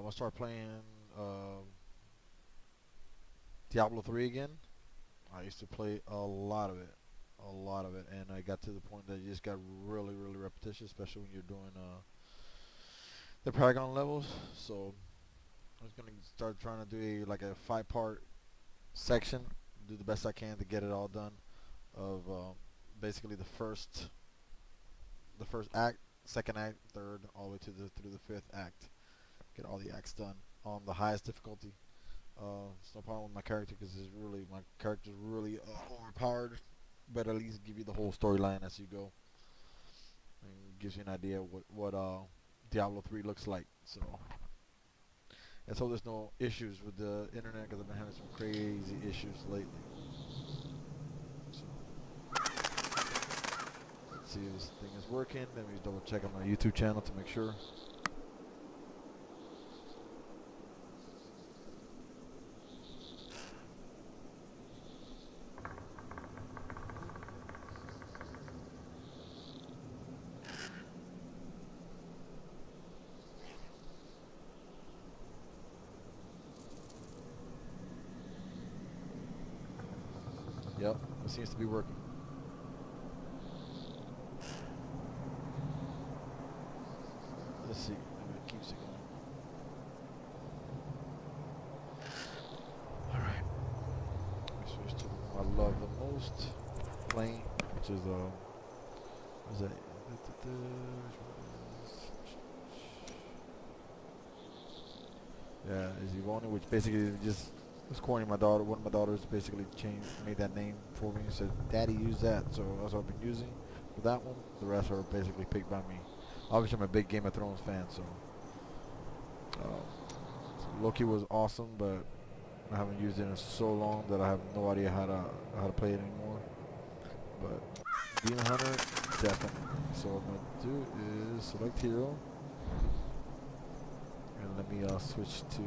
gonna start playing Diablo 3 again. I used to play a lot of it, and I got to the point that it just got really repetitious, especially when you're doing the Paragon levels. So I was gonna start trying to do like a 5-part section, do the best I can to get it all done. Of basically the first act, second act, third, all the way to through the 5th act. Get all the acts done on the highest difficulty. It's no problem with my character because my character's really overpowered, but at least give you the whole storyline as you go, and gives you an idea of what Diablo 3 looks like. So let's hope there's no issues with the internet, because I've been having some crazy issues lately. So let's see if this thing is working. Let me double check on my YouTube channel to make sure. Yep, it seems to be working. Let's see, maybe it keeps it going. Alright. Let me switch to the one I love the most, playing, which is what is that? Yeah, is Yvonne, which basically just was corny. One of my daughters basically made that name for me and said, "Daddy, use that." So that's what I've been using for that one. The rest are basically picked by me. Obviously, I'm a big Game of Thrones fan, so Loki was awesome, but I haven't used it in so long that I have no idea how to play it anymore. But Demon Hunter, definitely. So what I'm gonna do is select hero, and let me switch to.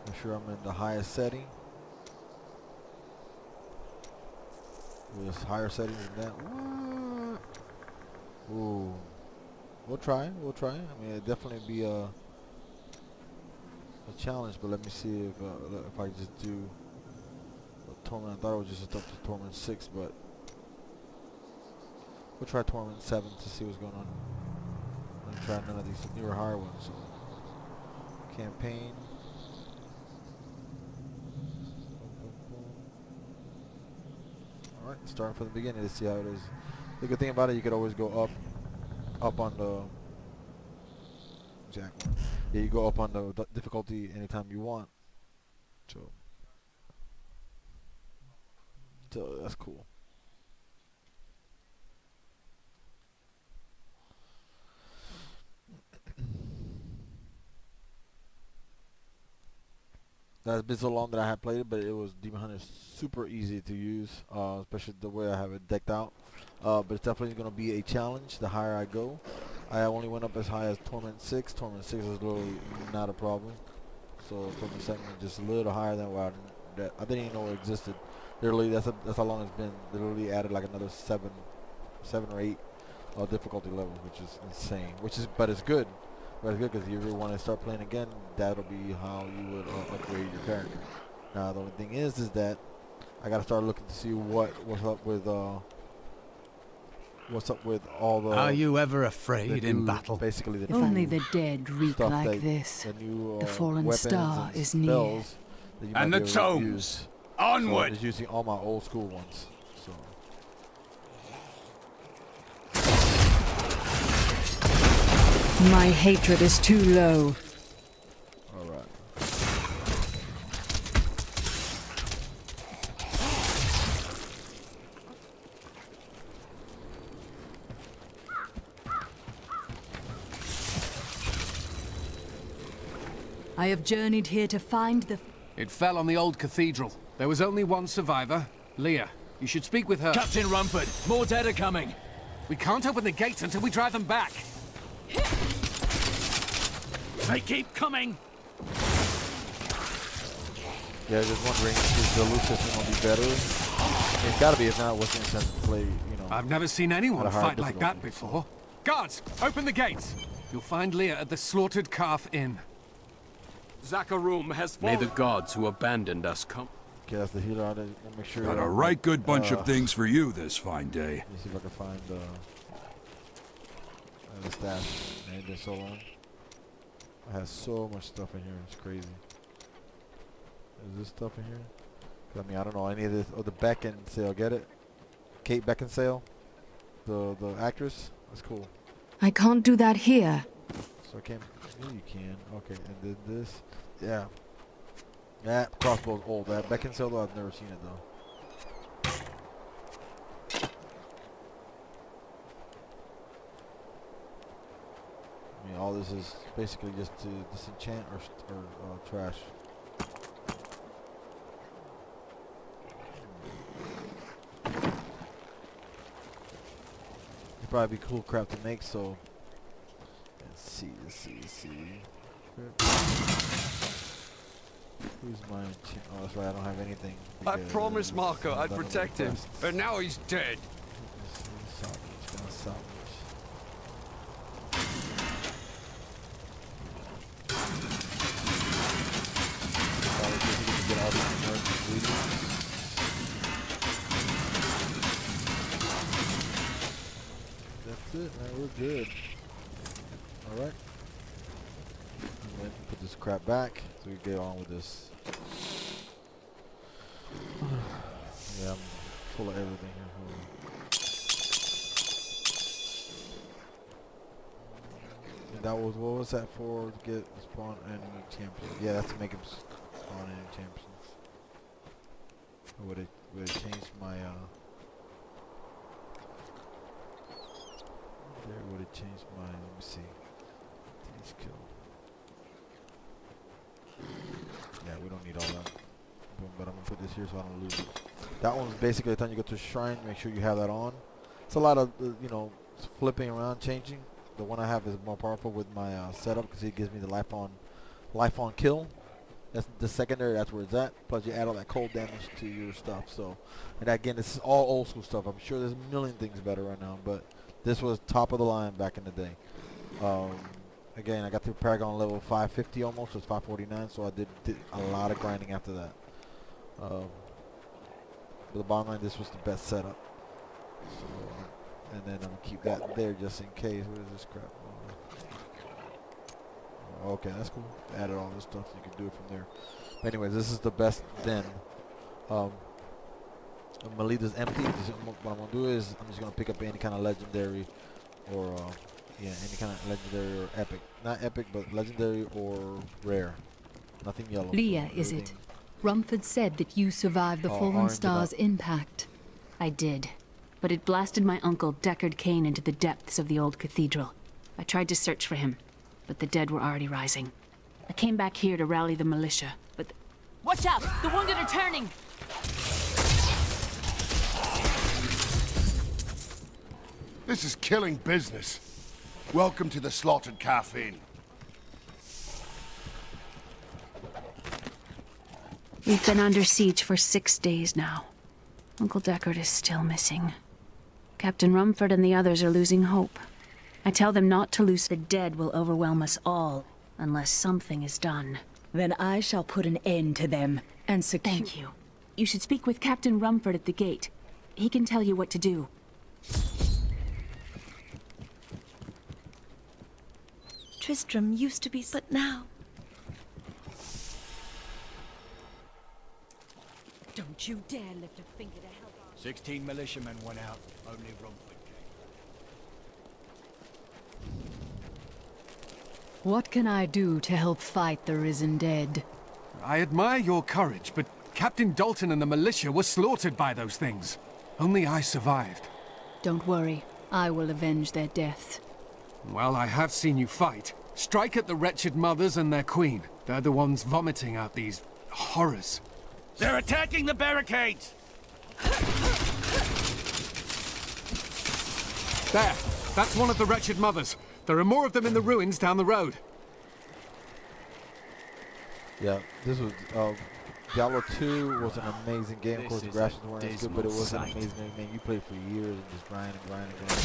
Make sure I'm in the highest setting. With higher settings than that. What? Ooh. We'll try. I mean, it'd definitely be a challenge, but let me see if I just do a Torment. I thought it was just up to Torment 6, but we'll try Torment 7 to see what's going on. I'm gonna try none of these newer higher ones. So. Campaign. Alright, starting from the beginning to see how it is. The good thing about it, you could always go up on the exact one. Yeah, you go up on the difficulty anytime you want. So that's cool. It's been so long that I have played it, but it was Demon Hunter super easy to use, especially the way I have it decked out. But it's definitely going to be a challenge the higher I go. I only went up as high as Torment 6. Torment 6 is literally not a problem. So Torment 7 is just a little higher than what I didn't even know it existed. Literally, that's how long it's been. They literally added like another 7 or 8 difficulty levels, which is insane. But it's good. But it's good because if you ever want to start playing again, that'll be how you would upgrade your character. Now the only thing is that I gotta start looking to see what's up with all the. Are you ever afraid in battle? Basically, the only the dead reek like this. The new the fallen star is near. And the tomes. Onward. So I'm just using all my old school ones. So. My hatred is too low. Alright. I have journeyed here to find the... It fell on the old cathedral. There was only one survivor, Leah. You should speak with her. Captain Rumford, more dead are coming. We can't open the gates until we drive them back. They keep coming. Yeah, just wondering, is the loot system gonna be better? It's gotta be. If not, what's the incentive to play? I've never seen anyone fight like that before. Guards, open the gates. You'll find Leah at the Slaughtered Calf Inn. Zakarum has May fallen. the gods who abandoned us come. Okay, that's the healer on it. We'll make sure. Got a right good bunch of things for you this fine day. Let me see if I can find the stash. Man, it's been so long. I have so much stuff in here. It's crazy. Is this stuff in here? 'Cause I mean, I don't know any of this. Oh, the Beckinsale. Get it? Kate Beckinsale, the actress. That's cool. I can't do that here. So I can't. Yeah, you can. Okay, and then this. Yeah. That crossbow's old. That Beckinsale though, I've never seen it though. I mean, all this is basically just to disenchant or trash. It'd probably be cool crap to make. So let's see. Who's my? Oh, that's right. I don't have anything. I promised Marco I'd None of the protect him, quests. but now he's dead. Salvage. Probably just need to get all these emergency bleeding. That's it, man. We're good. All right. And then put this crap back so we can get on with this. Yeah, I'm full of everything here. And that was, what was that for? To get spawn enemy champion. Yeah, that's to make him spawn enemy champions. Or would it change my there would it change my, let me see. These kill. Yeah, we don't need all that. But I'm gonna put this here so I don't lose it. That one's basically the time you go to the shrine, make sure you have that on. It's a lot of, you know, flipping around, changing. The one I have is more powerful with my setup because it gives me the life on kill. That's the secondary, that's where it's at. Plus you add all that cold damage to your stuff. So, and again, this is all old school stuff. I'm sure there's a million things better right now, but this was top of the line back in the day. Again, I got to Paragon level 550 almost, so it's 549, so I did a lot of grinding after that. But the bottom line, this was the best setup. So, and then I'm gonna keep that there just in case. What is this crap? Okay, that's cool. Added all this stuff, so you can do it from there. But anyways, this is the best den. Melita's empty. What I'm gonna do is I'm just gonna pick up any kind of legendary, or yeah, any kind of legendary or epic. Not epic, but legendary or rare. Nothing yellow. Leah, is it? Rumford said that you survived the Fallen orange Star's about- impact. I did, but it blasted my uncle Deckard Cain into the depths of the old cathedral. I tried to search for him, but the dead were already rising. I came back here to rally the militia, but Watch out! The wounded are turning! This is killing business. Welcome to the Slaughtered Calf Inn. we've been under siege for 6 days now. Uncle Deckard is still missing. Captain Rumford and the others are losing hope. I tell them not to lose. The dead will overwhelm us all, unless something is done. Then I shall put an end to them and secure. Thank you. You should speak with Captain Rumford at the gate. He can tell you what to do. Tristram used to be, but now... Don't you dare lift a finger to help. 16 militiamen went out. Only Rumford came. What can I do to help fight the risen dead? I admire your courage, but Captain Dalton and the militia were slaughtered by those things. Only I survived. Don't worry, I will avenge their deaths. Well, I have seen you fight. Strike at the wretched mothers and their queen. They're the ones vomiting out these horrors. They're attacking the barricades! There! That's one of the wretched mothers. There are more of them in the ruins down the road. Yeah, this was Diablo 2 was an amazing game. Of course, the graphics weren't as good, but it was an amazing game. Man, you played for years and just grind and grind and grind.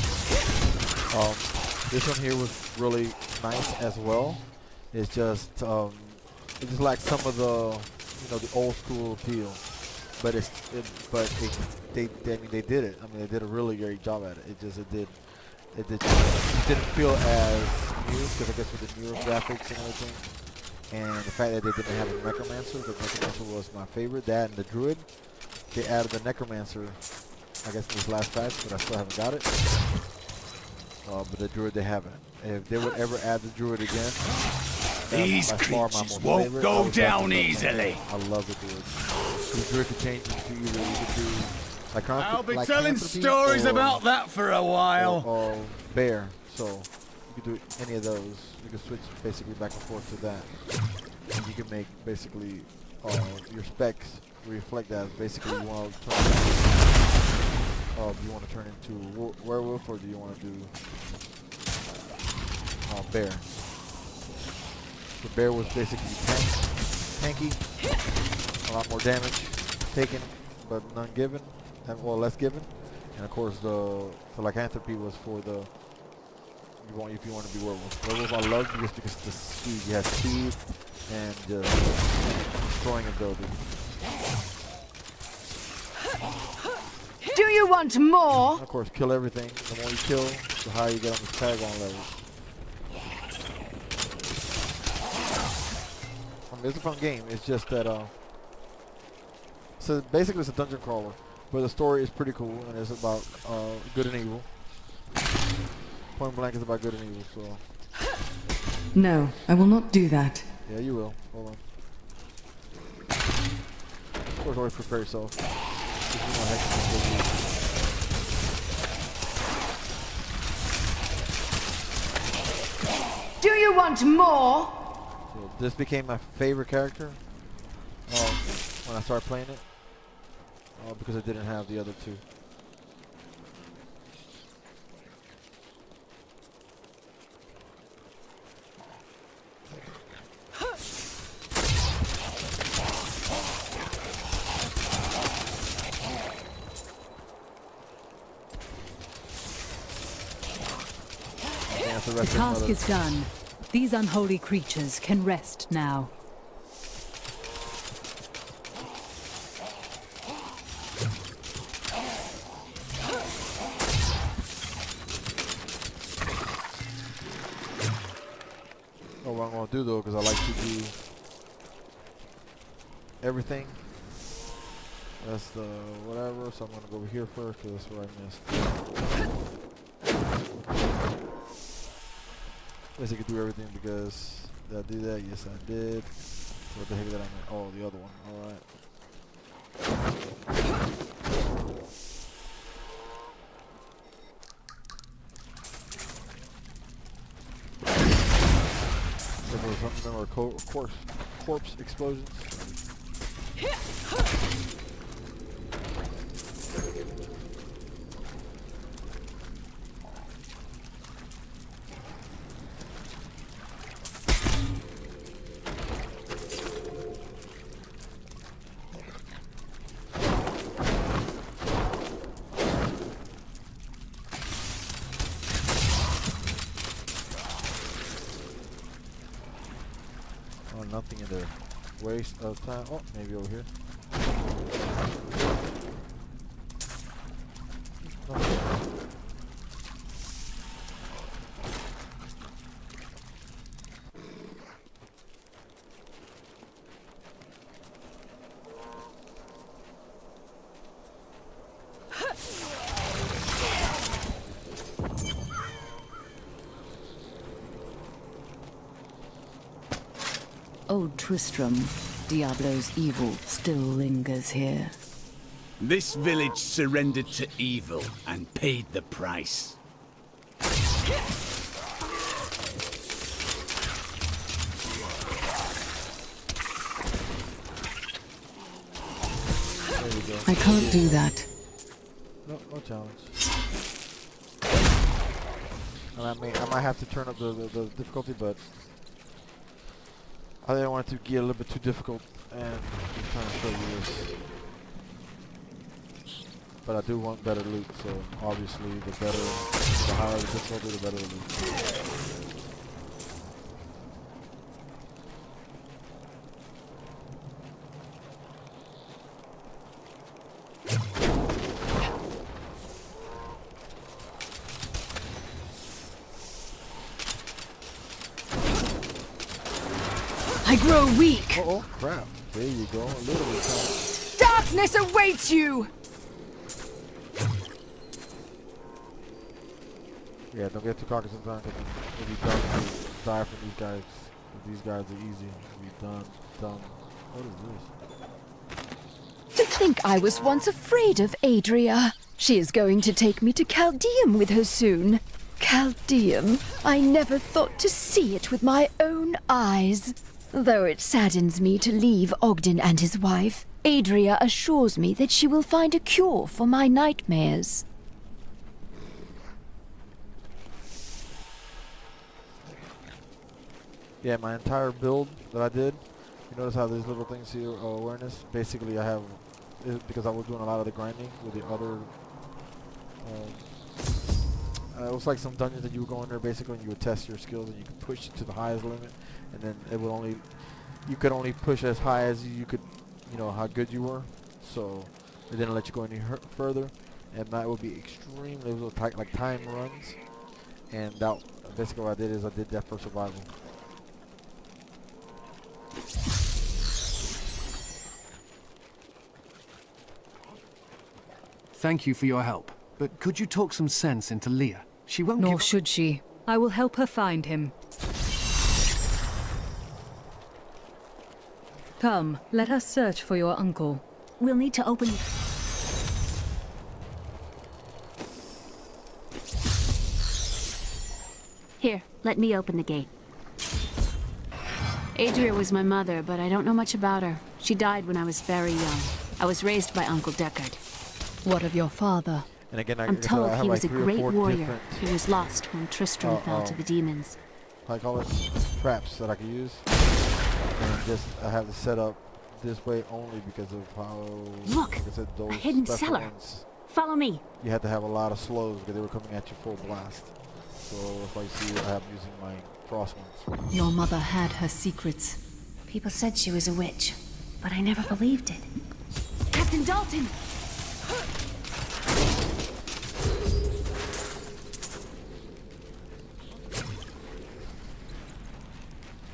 This one here was really nice as well. It's just it just lacks some of the the old school appeal, but they did it. I mean, they did a really great job at it. It didn't feel as new because I guess with the newer graphics and everything, and the fact that they didn't have a necromancer. The necromancer was my favorite. That and the druid. They added the necromancer, I guess, in this last patch, but I still haven't got it. But the druid they haven't. If they would ever add the druid again, These by far my creatures most won't favorite. go I would down back it up, easily. man. I love the druid. The druid could change into either you could do I'll be like telling lycanthropy stories or, about that for a while. or bear. So you could do any of those. You could switch basically back and forth to that. And you can make basically your specs reflect that. Basically, you want to turn into werewolf, or do you want to do bear? The bear was basically tanky, a lot more damage taken, but none given, well, less given. And of course, the lycanthropy was for the if you want to be werewolf. Werewolf I love just because the speed. You have speed and destroying ability. Do you want more? And of course, kill everything. The more you kill, the higher you get on the Paragon levels. I mean, it's a fun game. It's just that, so basically it's a dungeon crawler, but the story is pretty cool, and it's about good and evil. Point blank is about good and evil, so. No, I will not do that. Yeah, you will. Hold on. Of course, always prepare yourself. Do you want more? So this became my favorite character when I started playing it, because I didn't have the other two. The task is done. These unholy creatures can rest now. Oh, what I'm going to do though, because I like to do everything. That's the whatever, so I'm going to go over here first because that's where I missed. Guess I could do everything because did I do that? Yes, I did. What the heck did I mean? Oh, the other one. Alright. If there was something or corpse explosions. Oh, nothing in there. Waste of time. Oh, maybe over here. Nothing. Old Tristram, Diablo's evil, still lingers here. This village surrendered to evil and paid the price. There you go. I can't do that. No, no challenge. And I might have to turn up the difficulty, but I didn't want it to get a little bit too difficult, and I'm trying to show you this. But I do want better loot, so obviously the higher the difficulty, the better the loot. I grow weak. Oh crap! There you go. A little bit. Darkness awaits you. Yeah, don't get too cocky sometimes. If you don't die from these guys, these guys are easy. Be done. What is this? To think I was once afraid of Adria. She is going to take me to Chaldeum with her soon. Chaldeum. I never thought to see it with my own eyes. Though it saddens me to leave Ogden and his wife, Adria assures me that she will find a cure for my nightmares. Yeah, my entire build that I did, you notice how there's little things here, awareness? Basically I have, because I was doing a lot of the grinding with the other, it was like some dungeons that you would go in there basically and you would test your skills and you could push it to the highest limit, and then it would only, you could only push as high as you could, you know, how good you were, so it didn't let you go any further, and that would be extremely, it was like time runs, and that, basically what I did is I did that for survival. Thank you for your help. But could you talk some sense into Leah? She won't Nor give should she. I will help her find him. Come, let us search for your uncle. We'll need to open... Here, let me open the gate. Adria was my mother, but I don't know much about her. She died when I was very young. I was raised by Uncle Deckard. What of your father? And again, I'm told he was a great warrior. different, He was lost when Tristram fell to the demons. I call it traps that I can use. And just I have to set up this way only because of how, Look, like I said, those a hidden special cellar. ones, Follow me. you had to have a lot of slows because they were coming at you full blast. So if I see I have using my cross ones. Your mother had her secrets. People said she was a witch, but I never believed it. Captain Dalton!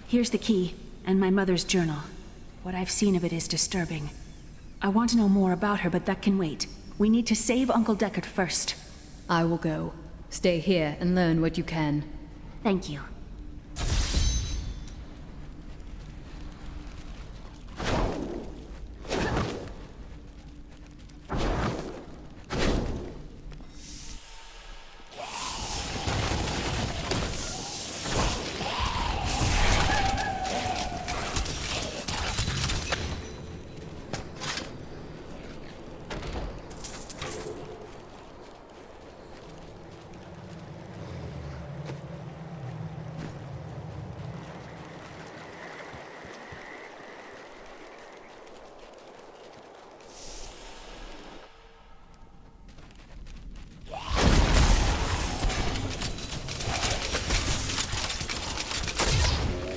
Here's the key, and my mother's journal. What I've seen of it is disturbing. I want to know more about her, but that can wait. We need to save Uncle Deckard first. I will go. Stay here and learn what you can. Thank you.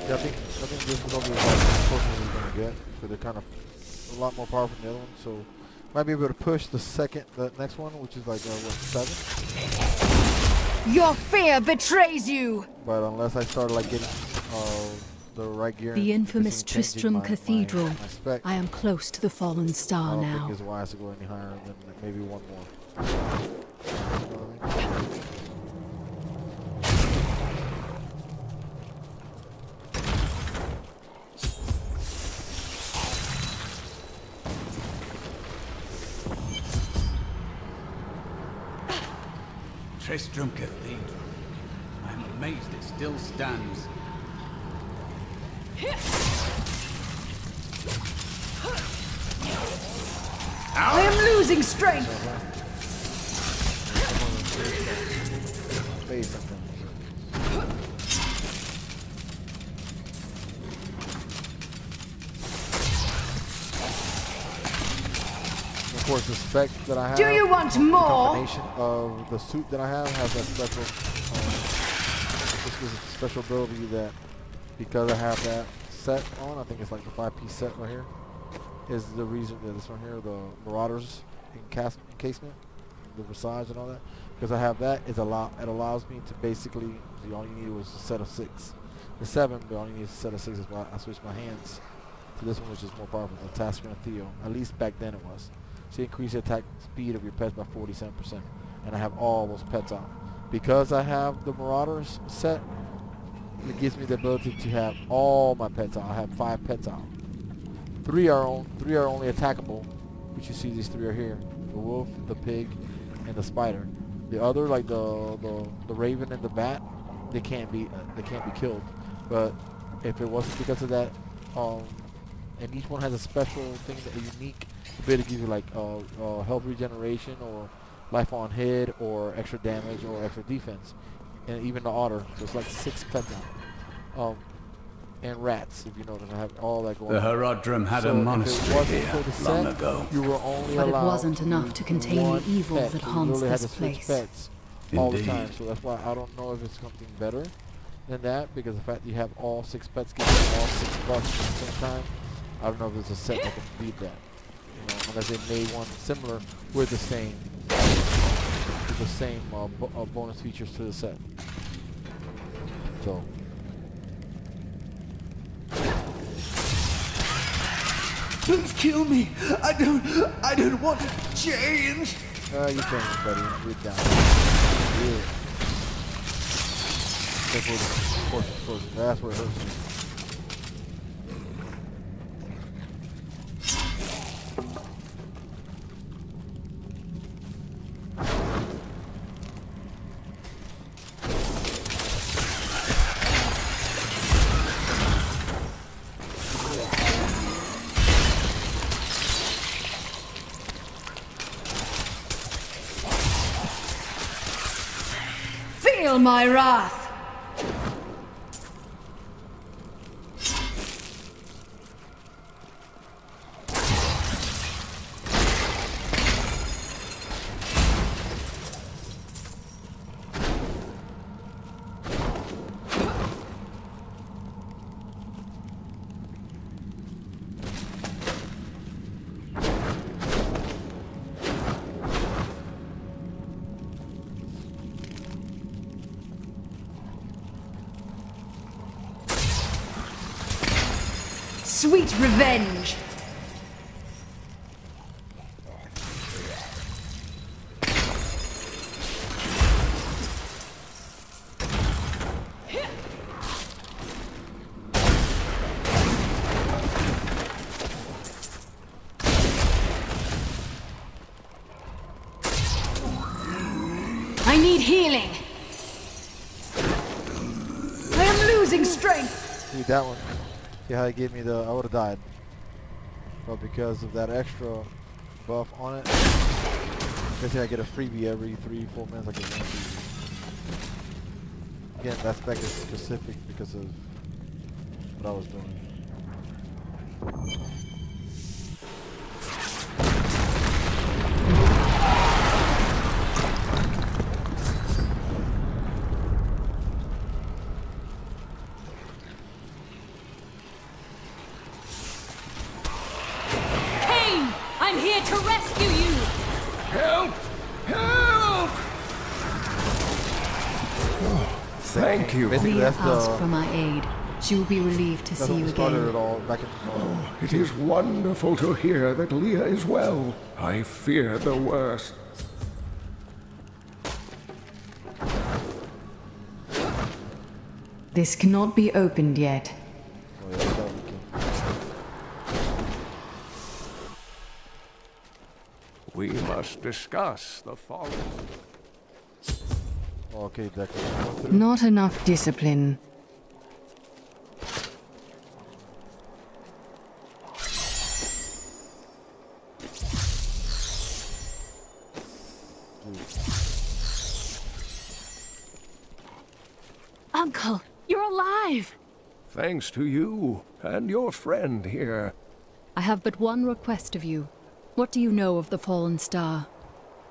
Yeah, I think this is probably the closest we're gonna get, because they're kind of a lot more powerful than the other one. So might be able to push the next one, which is like what, 7. Your fear betrays you. But unless I start like getting the right gear. The and changing Tristram Cathedral. my spec, I am close to the fallen I star don't now. think it's wise to go any higher than maybe one more. You know what I mean? Tristram Cathedral. I'm amazed it still stands. I am losing strength. Face something. Of course, the spec that I have. Do you want the more? combination of the suit that I have has that special. This is a special ability that, because I have that set on, I think it's like the 5-piece set right here, is the reason that this one here, the Marauders encasement, the Visage and all that. Because I have that, it allows me to basically, all you need was a set of 6. The 7, but all you need is a set of 6. Is why I switched my hands to this one, which is more powerful, the Tasker and Theo. At least back then it was. So you increase the attack speed of your pets by 47%. And I have all those pets out. Because I have the Marauders set, it gives me the ability to have all my pets out. I have 5 pets out. 3 are only attackable, which you see these 3 are here: the wolf, the pig, and the spider. The other, like the raven and the bat, they can't be killed. But if it wasn't because of that, and each one has a special thing, that a unique ability to give you like health regeneration or life on hit or extra damage or extra defense, and even the otter. So it's like 6 pets out. And rats, if you notice, I have all that going The on. Herodrum had a So if it monastery wasn't here for the long set, ago. you were only But it allowed wasn't to enough use to contain one the evil pet. that So you haunts literally had this to switch place. pets all the Indeed. time. So that's why I don't know if it's something better than that, because the fact that you have all 6 pets giving you all 6 buffs at the same time, I don't know if there's a set that can beat that. You know, unless they made one similar with the same bonus features to the set. So. Don't kill me. I don't want to change. You can't, buddy. You're down. Yeah. That's where it hurts. Feel my wrath! Sweet revenge! I need healing! I am losing strength! See that one? See how they gave me I would have died. But because of that extra buff on it, basically I get a freebie every 3-4 minutes. I get one freebie. Again, that spec is specific because of what I was doing. I'm here to rescue you! Help! Help! Thank you. Basically, Leah that's asked for my aid. She will be relieved to that's see what you started again. it all back in. It is wonderful to hear that Leah is well. I fear the worst. This cannot be opened yet. Oh, yeah, that was We must discuss the fallen. okay, Decker. Not enough discipline. Uncle, you're alive! Thanks to you and your friend here. I have but one request of you. What do you know of the fallen star?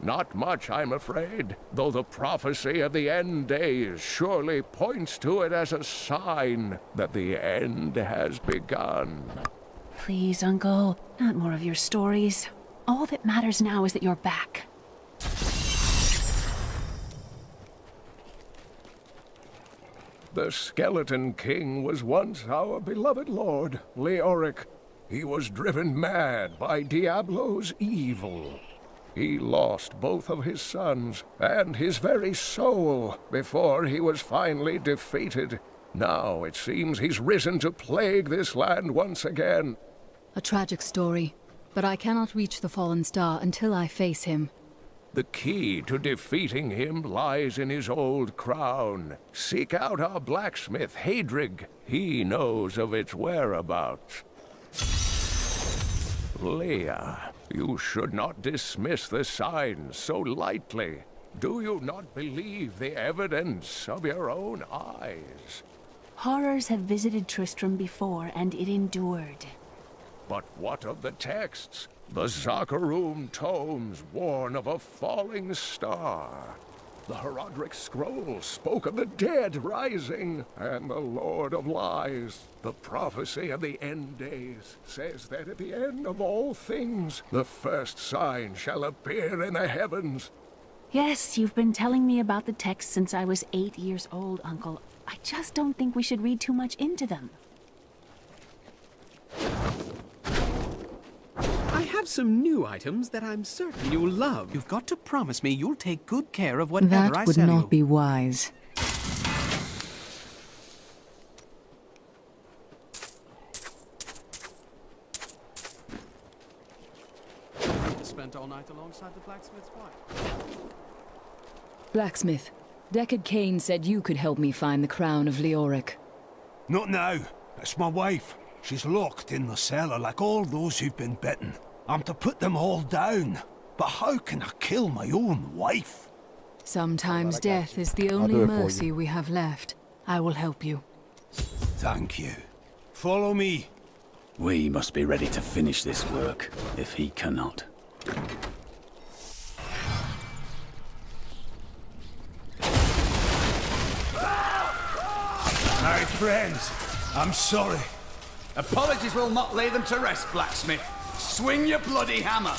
Not much, I'm afraid, though the prophecy of the end days surely points to it as a sign that the end has begun. Please, Uncle, not more of your stories. All that matters now is that you're back. The Skeleton King was once our beloved lord, Leoric. He was driven mad by Diablo's evil. He lost both of his sons and his very soul before he was finally defeated. Now it seems he's risen to plague this land once again. A tragic story, but I cannot reach the fallen star until I face him. The key to defeating him lies in his old crown. Seek out our blacksmith, Hadrig. He knows of its whereabouts. Leah, you should not dismiss the signs so lightly. Do you not believe the evidence of your own eyes? Horrors have visited Tristram before, and it endured. But what of the texts? The Zakharum tomes warn of a falling star. The Herodric scrolls spoke of the dead rising, and the Lord of Lies, the prophecy of the end days, says that at the end of all things, the first sign shall appear in the heavens. Yes, you've been telling me about the texts since I was 8 years old, Uncle. I just don't think we should read too much into them. I have some new items that I'm certain you'll love. You've got to promise me you'll take good care of whatever I That would sell not you. be wise. Spent all night alongside the blacksmith's wife. Blacksmith, Deckard Cain said you could help me find the crown of Leoric. Not now. It's my wife. She's locked in the cellar like all those who've been bitten. I'm to put them all down. But how can I kill my own wife? Sometimes death is the only mercy we have left. I will help you. Thank you. Follow me. We must be ready to finish this work, if he cannot. My friends, I'm sorry. Apologies will not lay them to rest, blacksmith. Swing your bloody hammer!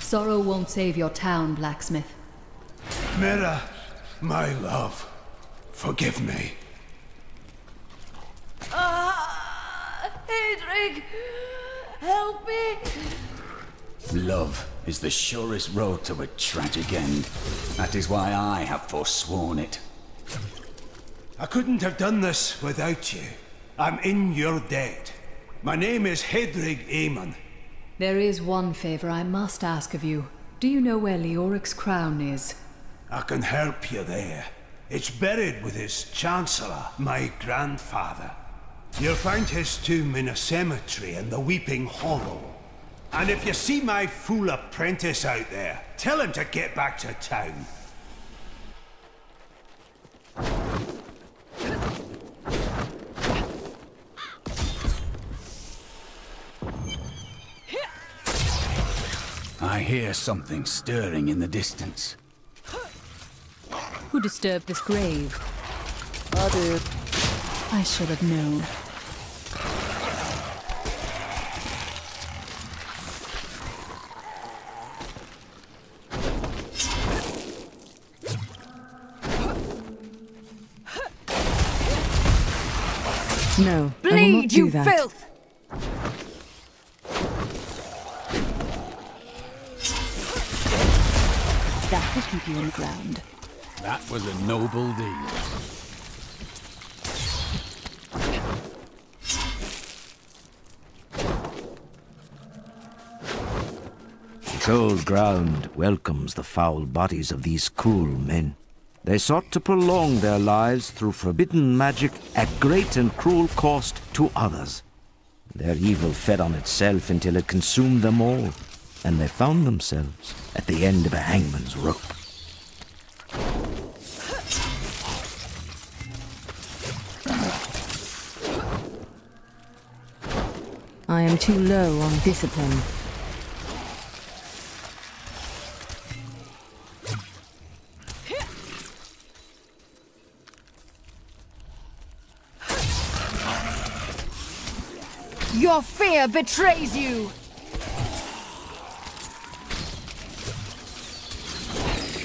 Sorrow won't save your town, blacksmith. Mira, my love, forgive me. Hadrig! Help me! Love is the surest road to a tragic end. That is why I have forsworn it. I couldn't have done this without you. I'm in your debt. My name is Hadrig Aemon. There is one favor I must ask of you. Do you know where Leoric's crown is? I can help you there. It's buried with his Chancellor, my grandfather. You'll find his tomb in a cemetery in the Weeping Hollow. And if you see my fool apprentice out there, tell him to get back to town. I hear something stirring in the distance. Who disturbed this grave? I did. I should have known. No, I will not Bleed, do you that. filth! That will keep you on the ground. That was a noble deed. The cold ground welcomes the foul bodies of these cruel men. They sought to prolong their lives through forbidden magic at great and cruel cost to others. Their evil fed on itself until it consumed them all, and they found themselves at the end of a hangman's rope. I am too low on discipline. Your fear betrays you!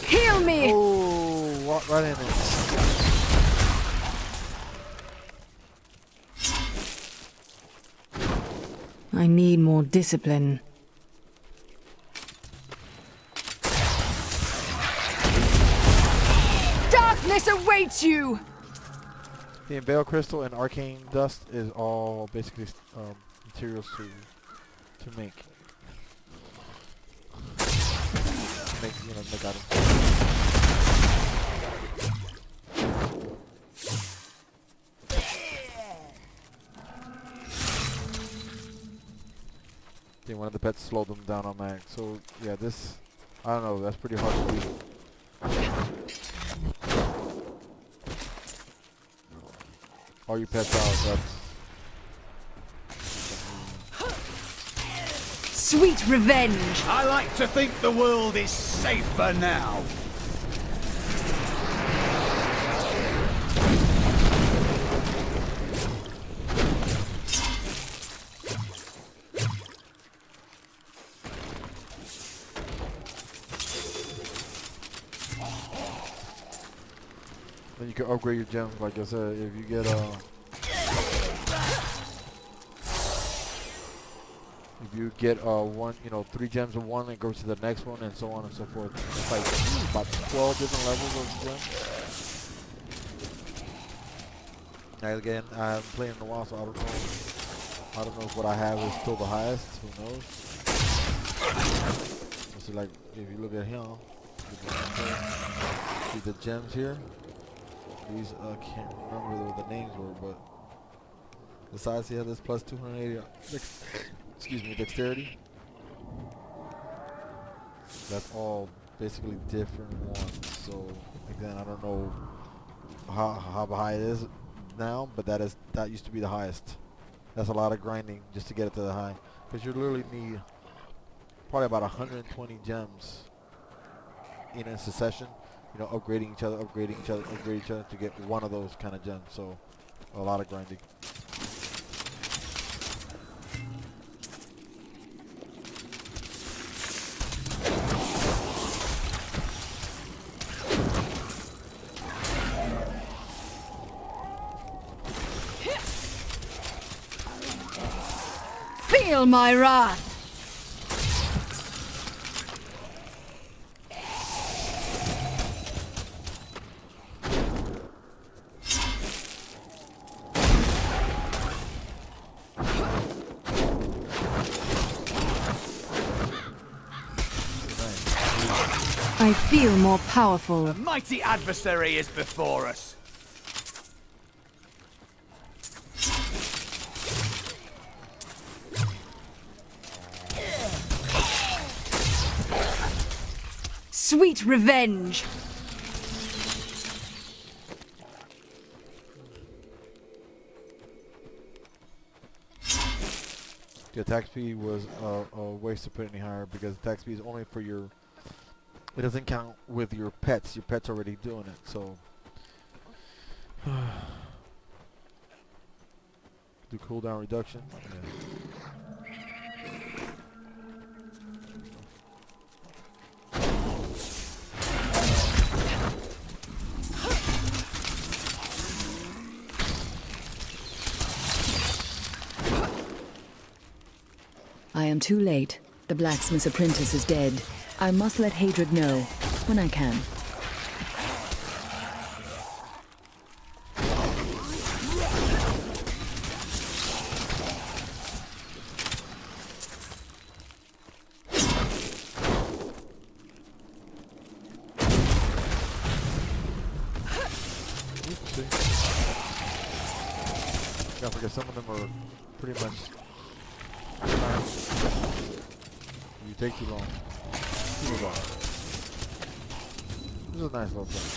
Heal me! Oh, walk right in it. I need more discipline. Darkness awaits you! The Veil Crystal and Arcane Dust is all basically materials to make make items. I think one of the pets slowed them down on mag. So yeah, this, I don't know, that's pretty hard to beat. All your pets out, that's... Sweet revenge! I like to think the world is safer now. Then you can upgrade your gems, like I said, if you get one, 3 gems in one, it goes to the next one, and so on and so forth. It's like about 12 different levels of gems. And again, I haven't played in a while, so I don't know if what I have is still the highest. Who knows? So like, if you look at him, see the gems here. These can't remember what the names were, but besides he had this plus 280 dexterity. That's all basically different ones. So again, I don't know how high it is now, but that used to be the highest. That's a lot of grinding just to get it to the high, because you literally need probably about 120 gems in a succession. Upgrading each other, upgrade each other to get one of those kind of gems. So, a lot of grinding. Feel my wrath! I feel more powerful. A mighty adversary is before us. Sweet revenge! The attack speed was a waste to put any higher, because attack speed is only for your... It doesn't count with your pets. Your pet's already doing it, so... Do cooldown reduction. Yeah. I am too late. The blacksmith's apprentice is dead. I must let Hadrid know when I can. Don't forget, some of them are pretty much... You take too long. Too long. This is a nice little thing.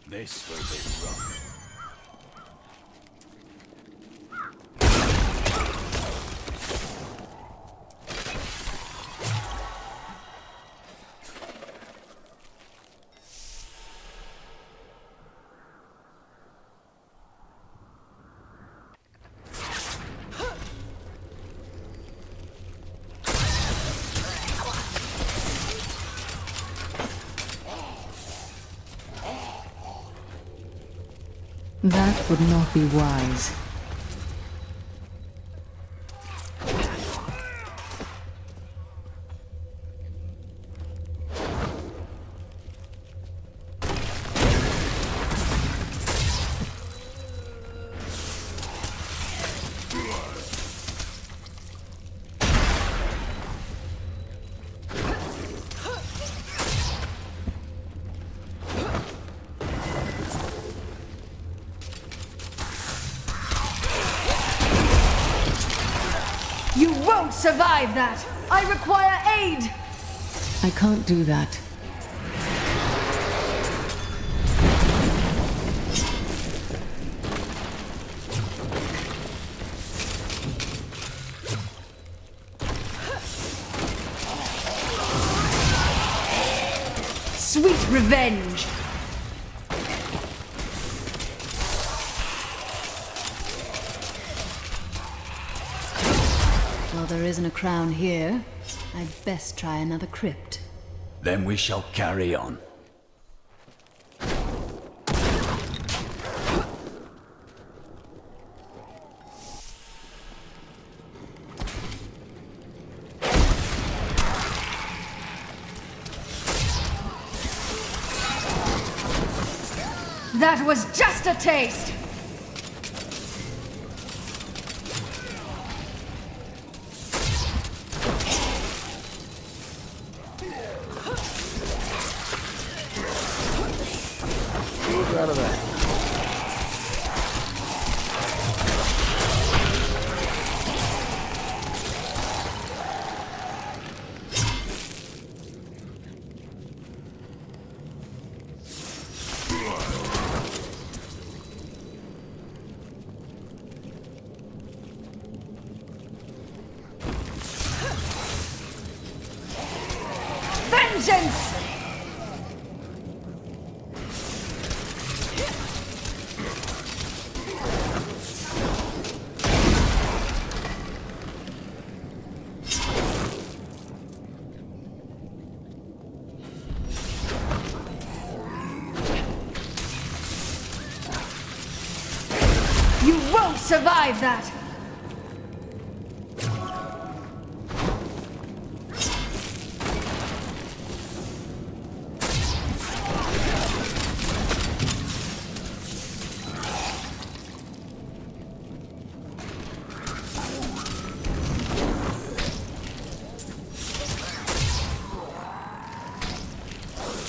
This will be rough. That would not be wise. You won't survive that! I require aid! I can't do that. Sweet revenge! Well, there isn't a crown here. I'd best try another crypt. Then we shall carry on. That was just a taste! Move out of that. Vengeance! You won't survive that!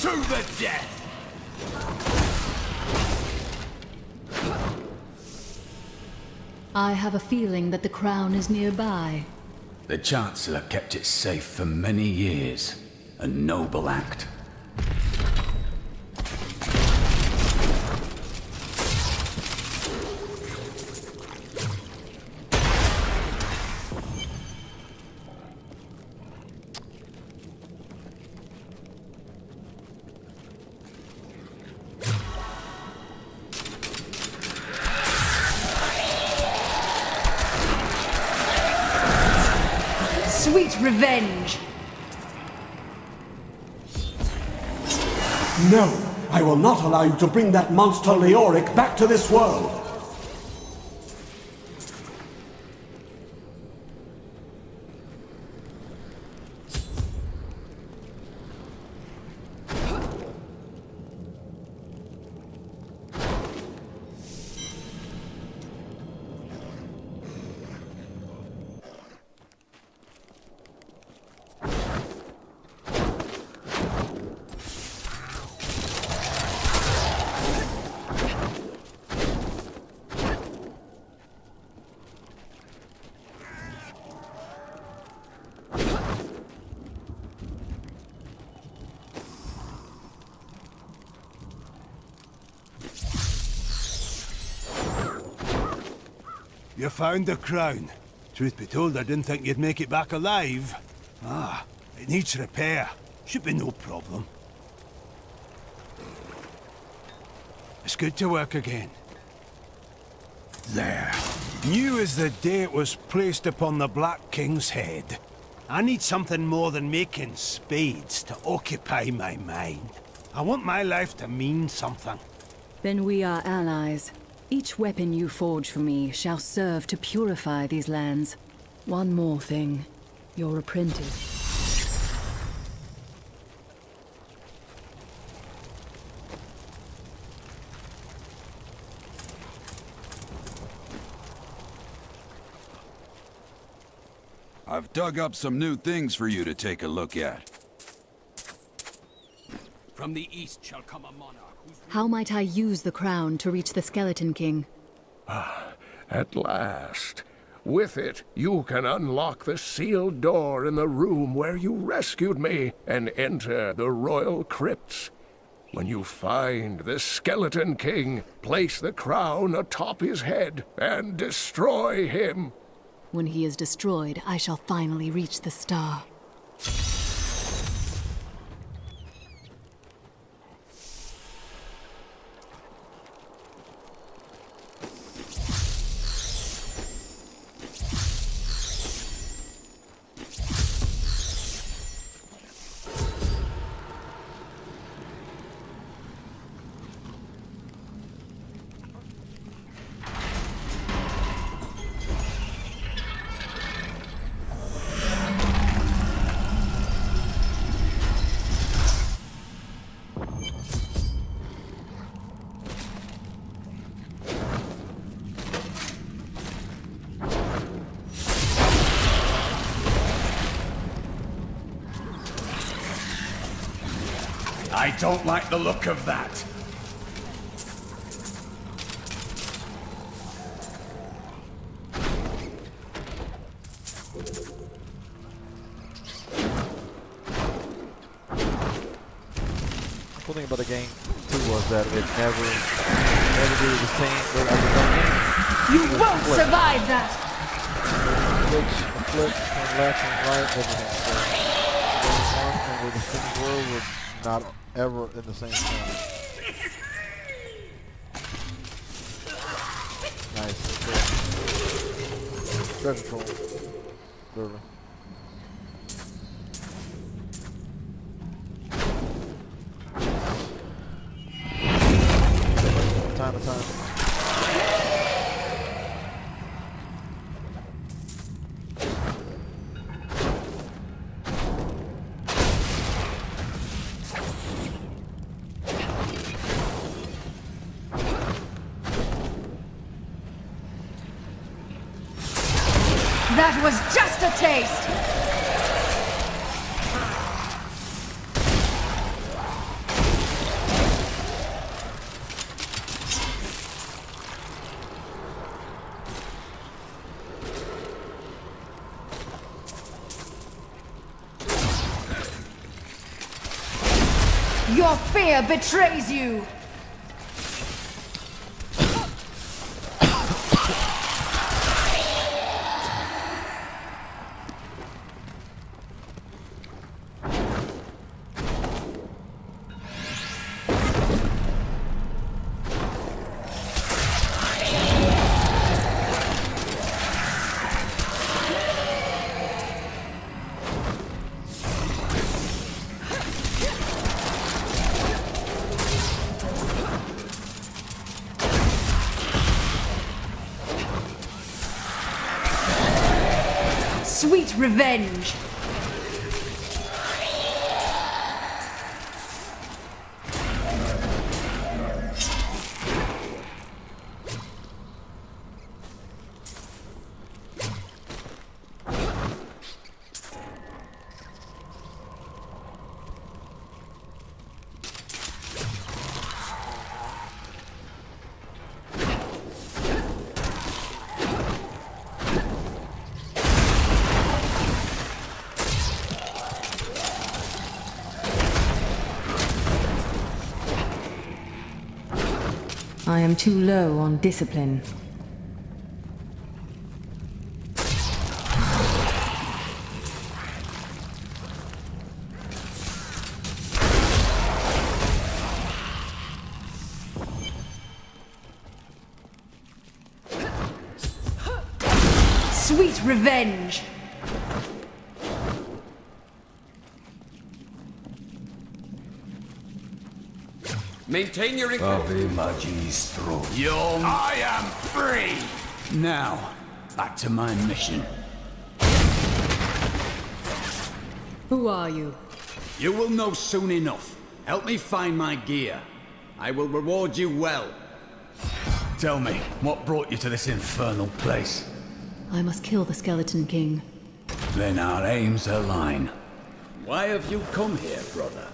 To the death! I have a feeling that the crown is nearby. The Chancellor kept it safe for many years. A noble act. Sweet revenge! No! I will not allow you to bring that monster Leoric back to this world! You found the crown. Truth be told, I didn't think you'd make it back alive. Ah, it needs repair. Should be no problem. It's good to work again. There. New as the day it was placed upon the Black King's head. I need something more than making spades to occupy my mind. I want my life to mean something. Then we are allies. Each weapon you forge for me shall serve to purify these lands. One more thing. Your apprentice. I've dug up some new things for you to take a look at. From the east shall come a monarch whose... How might I use the crown to reach the Skeleton King? At last. With it, you can unlock the sealed door in the room where you rescued me and enter the royal crypts. When you find the Skeleton King, place the crown atop his head and destroy him. When he is destroyed, I shall finally reach the star. I don't like the look of that. The cool thing about the game too was that it never did the same with other games. You won't survive that! Flip from left and right, everything. So game one and where the things were not ever in the same time. Nice. Cool. Treasure trove. Literally. Time to time. That was just a taste! Your fear betrays you! Sweet revenge! I am too low on discipline. Sweet revenge! Maintain your... Ave Magistro. I am free! Now, back to my mission. Who are you? You will know soon enough. Help me find my gear. I will reward you well. Tell me, what brought you to this infernal place? I must kill the Skeleton King. Then our aims align. Why have you come here, brother?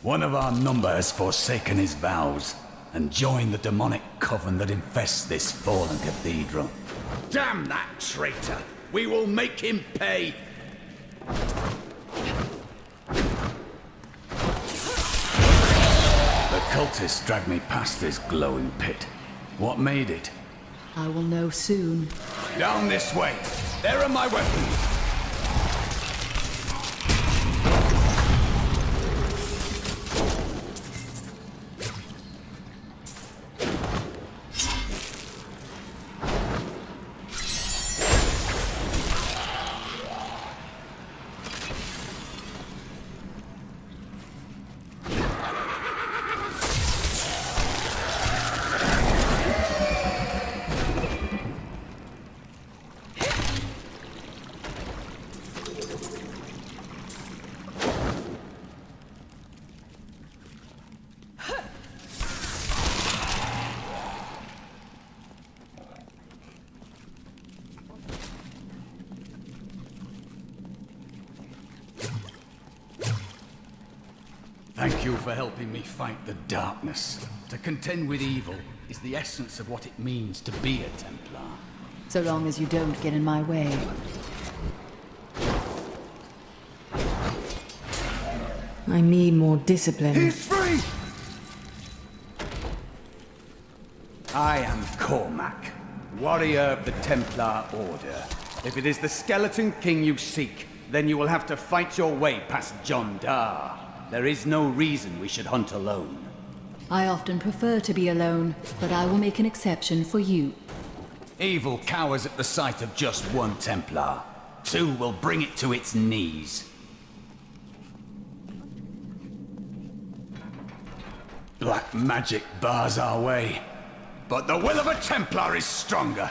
One of our number has forsaken his vows and joined the demonic coven that infests this fallen cathedral. Damn that traitor! We will make him pay! The cultists dragged me past this glowing pit. What made it? I will know soon. Down this way! There are my weapons! Thank you for helping me fight the darkness. To contend with evil is the essence of what it means to be a Templar. So long as you don't get in my way. I need more discipline. He's free! I am Cormac, warrior of the Templar Order. If it is the Skeleton King you seek, then you will have to fight your way past John Dar. There is no reason we should hunt alone. I often prefer to be alone, but I will make an exception for you. Evil cowers at the sight of just one Templar. Two will bring it to its knees. Black magic bars our way, but the will of a Templar is stronger.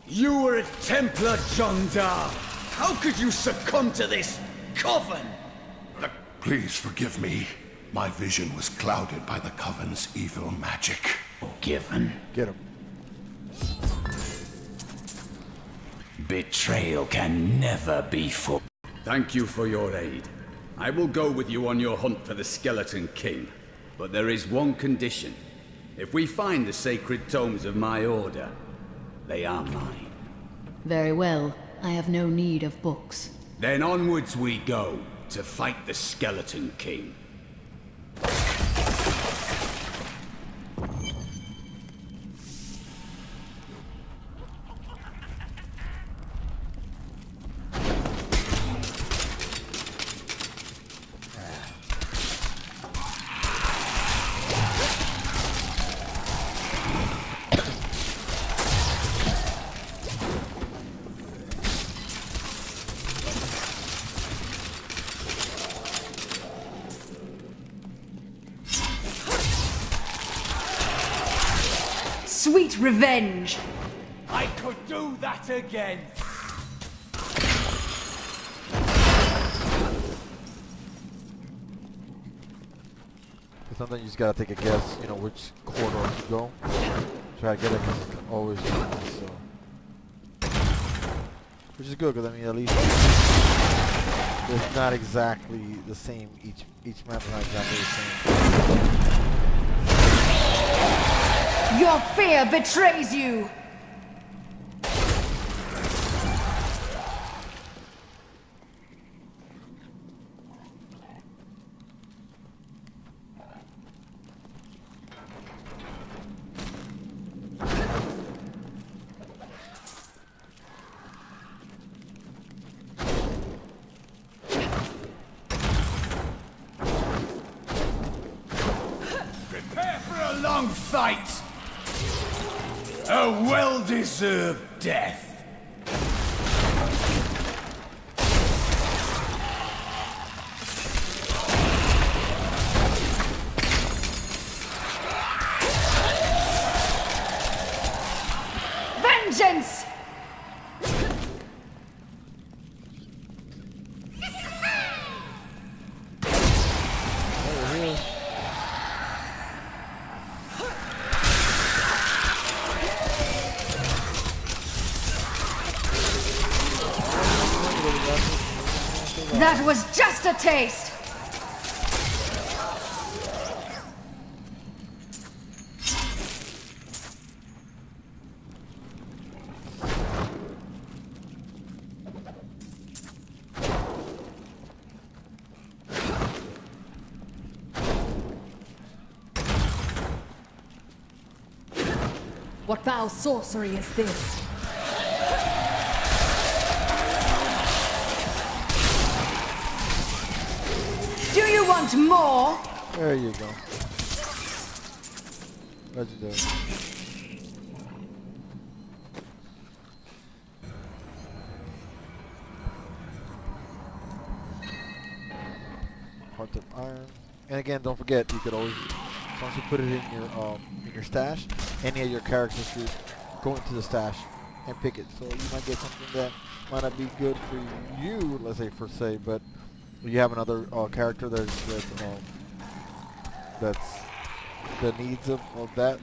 You were a Templar, John Dar. How could you succumb to this coven? Please forgive me. My vision was clouded by the Coven's evil magic. Forgiven. Get him. Betrayal can never be for. Thank you for your aid. I will go with you on your hunt for the Skeleton King. But there is one condition. If we find the sacred tomes of my order, they are mine. Very well. I have no need of books. Then onwards we go, to fight the Skeleton King. Sweet revenge! I could do that again! Sometimes you just gotta take a guess, you know, which corridor to go. Try to get it because it's always so. Which is good because I mean at least it's not exactly the same. Each map is not exactly the same. Your fear betrays you! Prepare for a long fight! A well-deserved death! Vengeance! That was just a taste! What foul sorcery is this? Do you want more? There you go. Legendary. Heart of Iron. And again, don't forget, you could always, once you put it in your stash, any of your characters should go into the stash and pick it. So you might get something that might not be good for you, let's say for say, but you have another character that's the needs of that.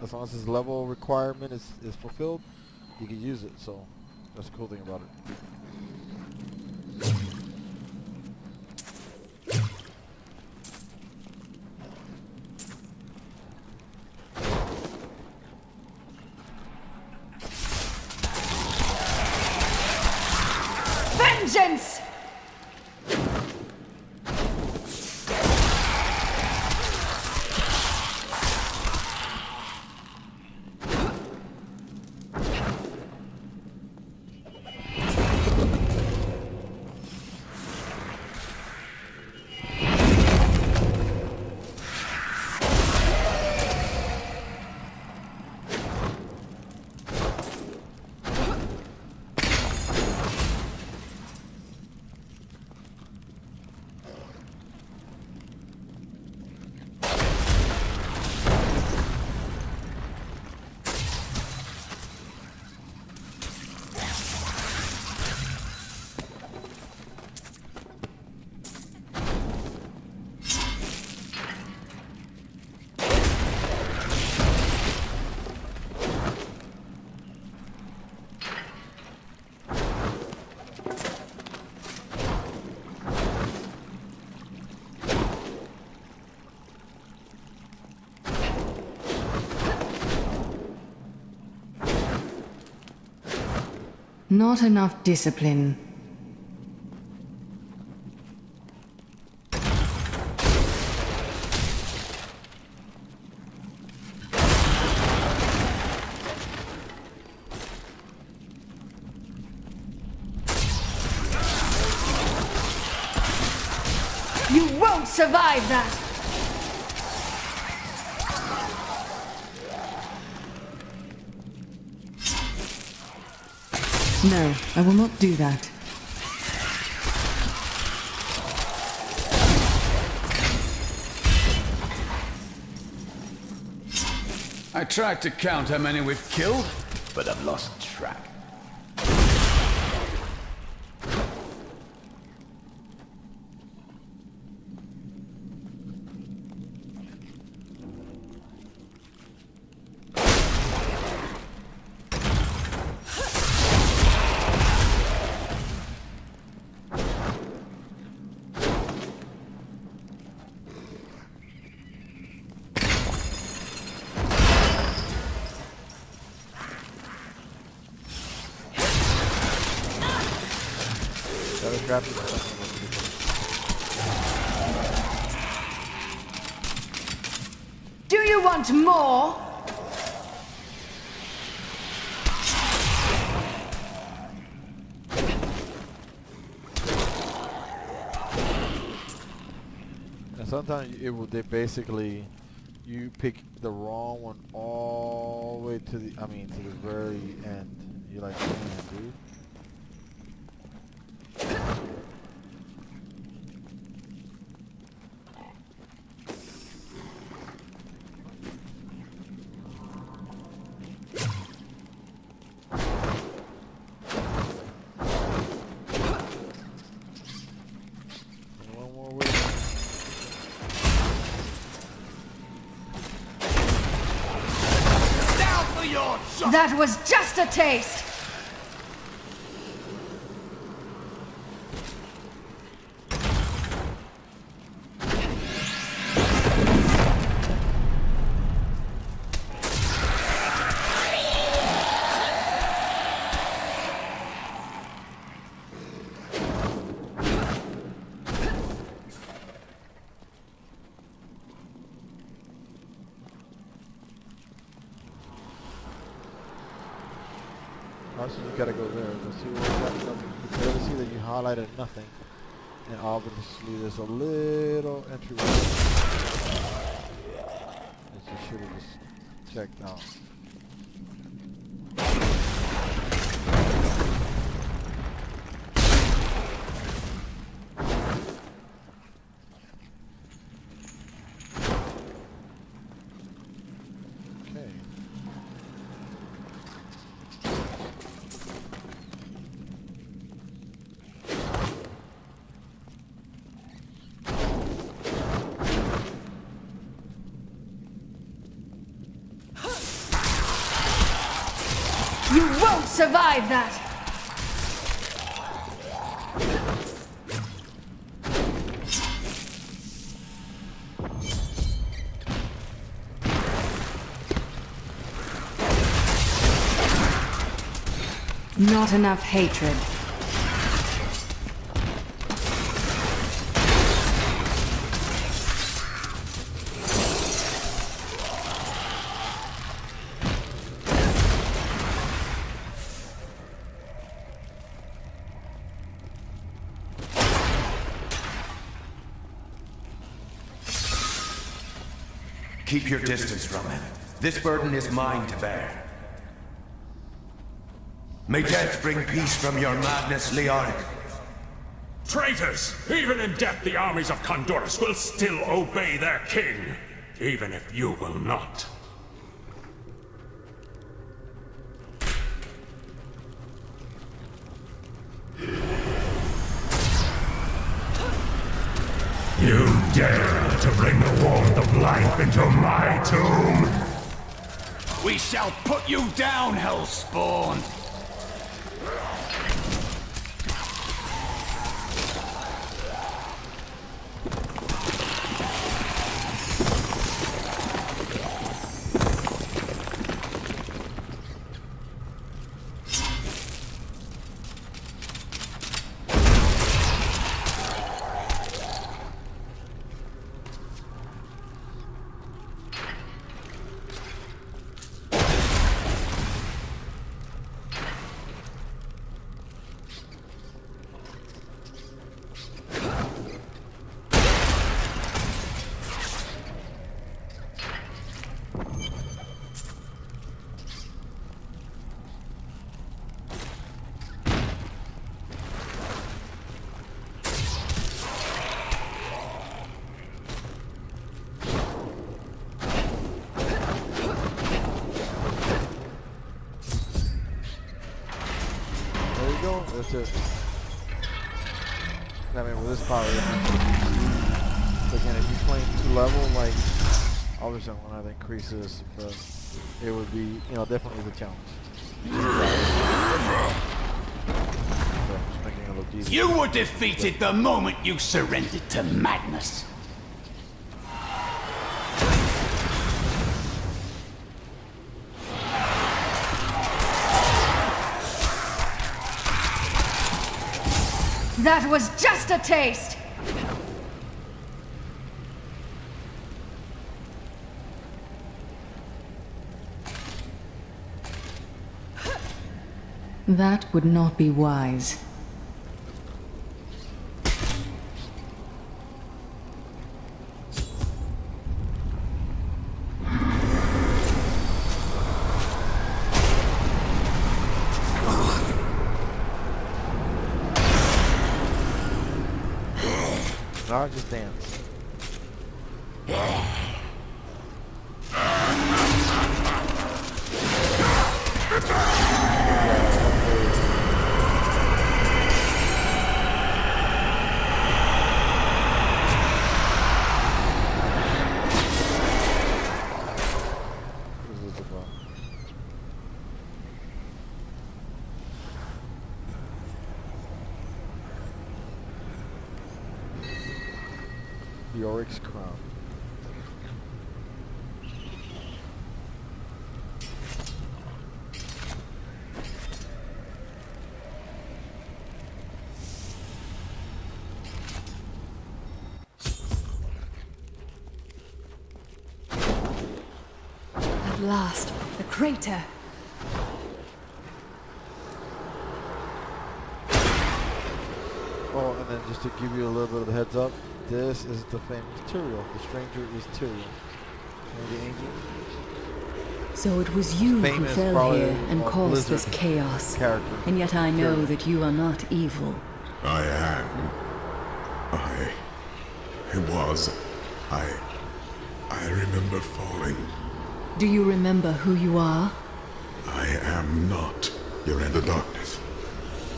As long as his level requirement is fulfilled, you can use it. So that's the cool thing about it. Vengeance! Not enough discipline. You won't survive that! No, I will not do that. I tried to count how many we've killed, but I've lost track. Do you want more? And sometimes they basically, you pick the wrong one all the way to the, to the very end. You're like, man, dude. That was just a taste! So you gotta go there. Let's see where you got. You can clearly see that you highlighted nothing. And obviously there's a little entryway that you should have just checked out. You won't survive that! Not enough hatred. Keep your distance from him. This burden is mine to bear. May death bring peace from your madness, Leoric. Traitors! Even in death, the armies of Condorus will still obey their king, even if you will not. You dare to bring the warmth of life into my tomb? We shall put you down, Hellspawn! That's it. I mean, with this power, again, if you're playing 2-level, like, obviously I'm gonna have to increase this, but it would be, you know, definitely the challenge. So making it look easy. You were defeated the moment you surrendered to madness. That was just a taste! That would not be wise. No, just dance. Leoric's crown. At last, the crater. Oh, and then just to give you a little bit of a heads up, this is the famous Tyrael. The stranger is Tyrael. The angel. So it was you who Famous, fell probably, here and caused this Blizzard chaos. character. And yet I know Tyrael. that you are not evil. I am. I remember falling. Do you remember who you are? I am not. You're in the darkness.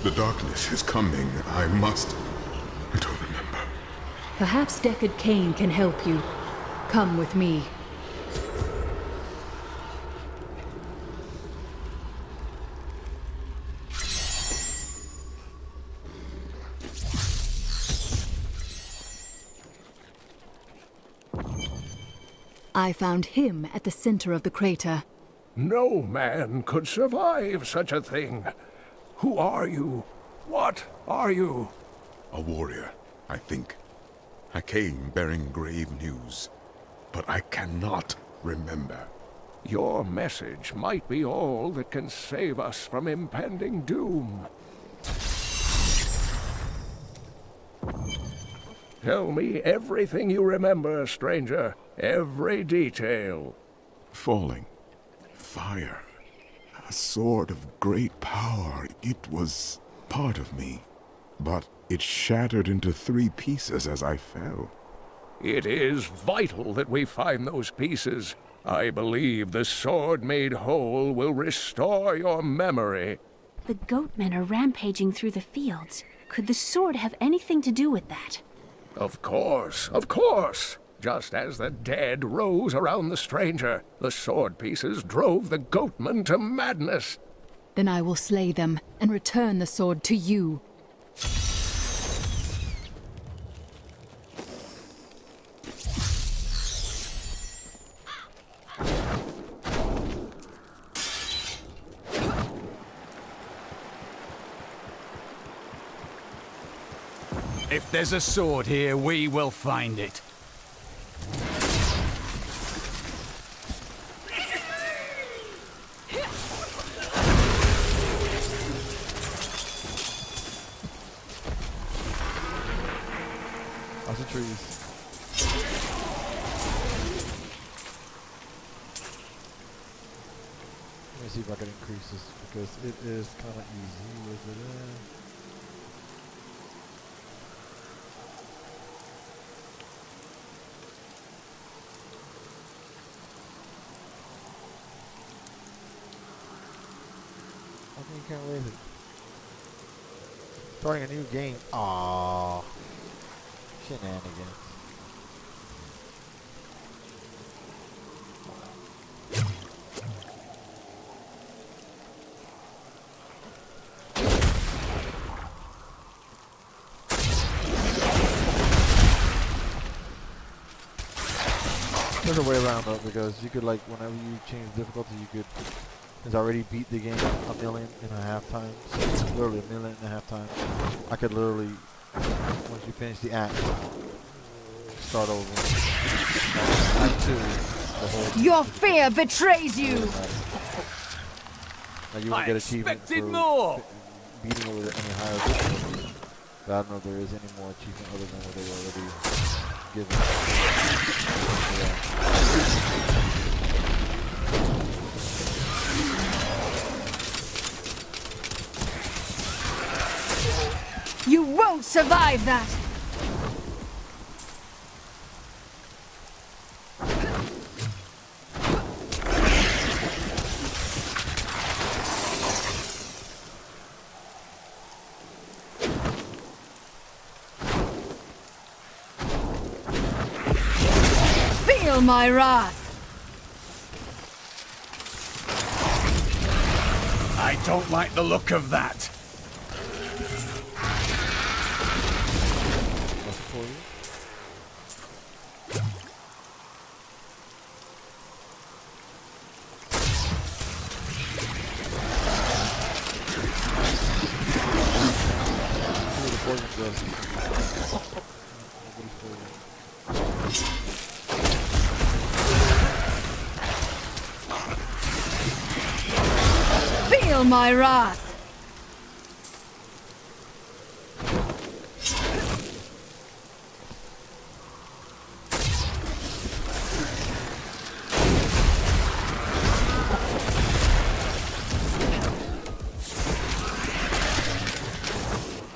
The darkness is coming. I don't remember. Perhaps Deckard Cain can help you. Come with me. I found him at the center of the crater. No man could survive such a thing. Who are you? What are you? A warrior, I think. I came bearing grave news, but I cannot remember. Your message might be all that can save us from impending doom. Tell me everything you remember, stranger. Every detail. Falling. Fire. A sword of great power. It was part of me, but it shattered into 3 pieces as I fell. It is vital that we find those pieces. I believe the sword made whole will restore your memory. The goatmen are rampaging through the fields. Could the sword have anything to do with that? Of course, of course. Just as the dead rose around the stranger, the sword pieces drove the goatmen to madness. Then I will slay them and return the sword to you. If there's a sword here, we will find it. Lots of trees. Let me see if I can increase this because it is kind of easy with it. How come you can't raise it? Starting a new game. Aww. Shenanigans. There's a way around though, because you could like whenever you change difficulty, you could. It's already beat the game 1.5 million times. Literally 1.5 million times. I could literally, once you finish the act, start over. Act 2. The whole Your fear betrays you! Now you won't get achievement for more. beating over any higher difficulty. But I don't know if there is any more achievement other than what they already given. Yeah. You won't survive that! Feel my wrath! I don't like the look of that. Feel my wrath!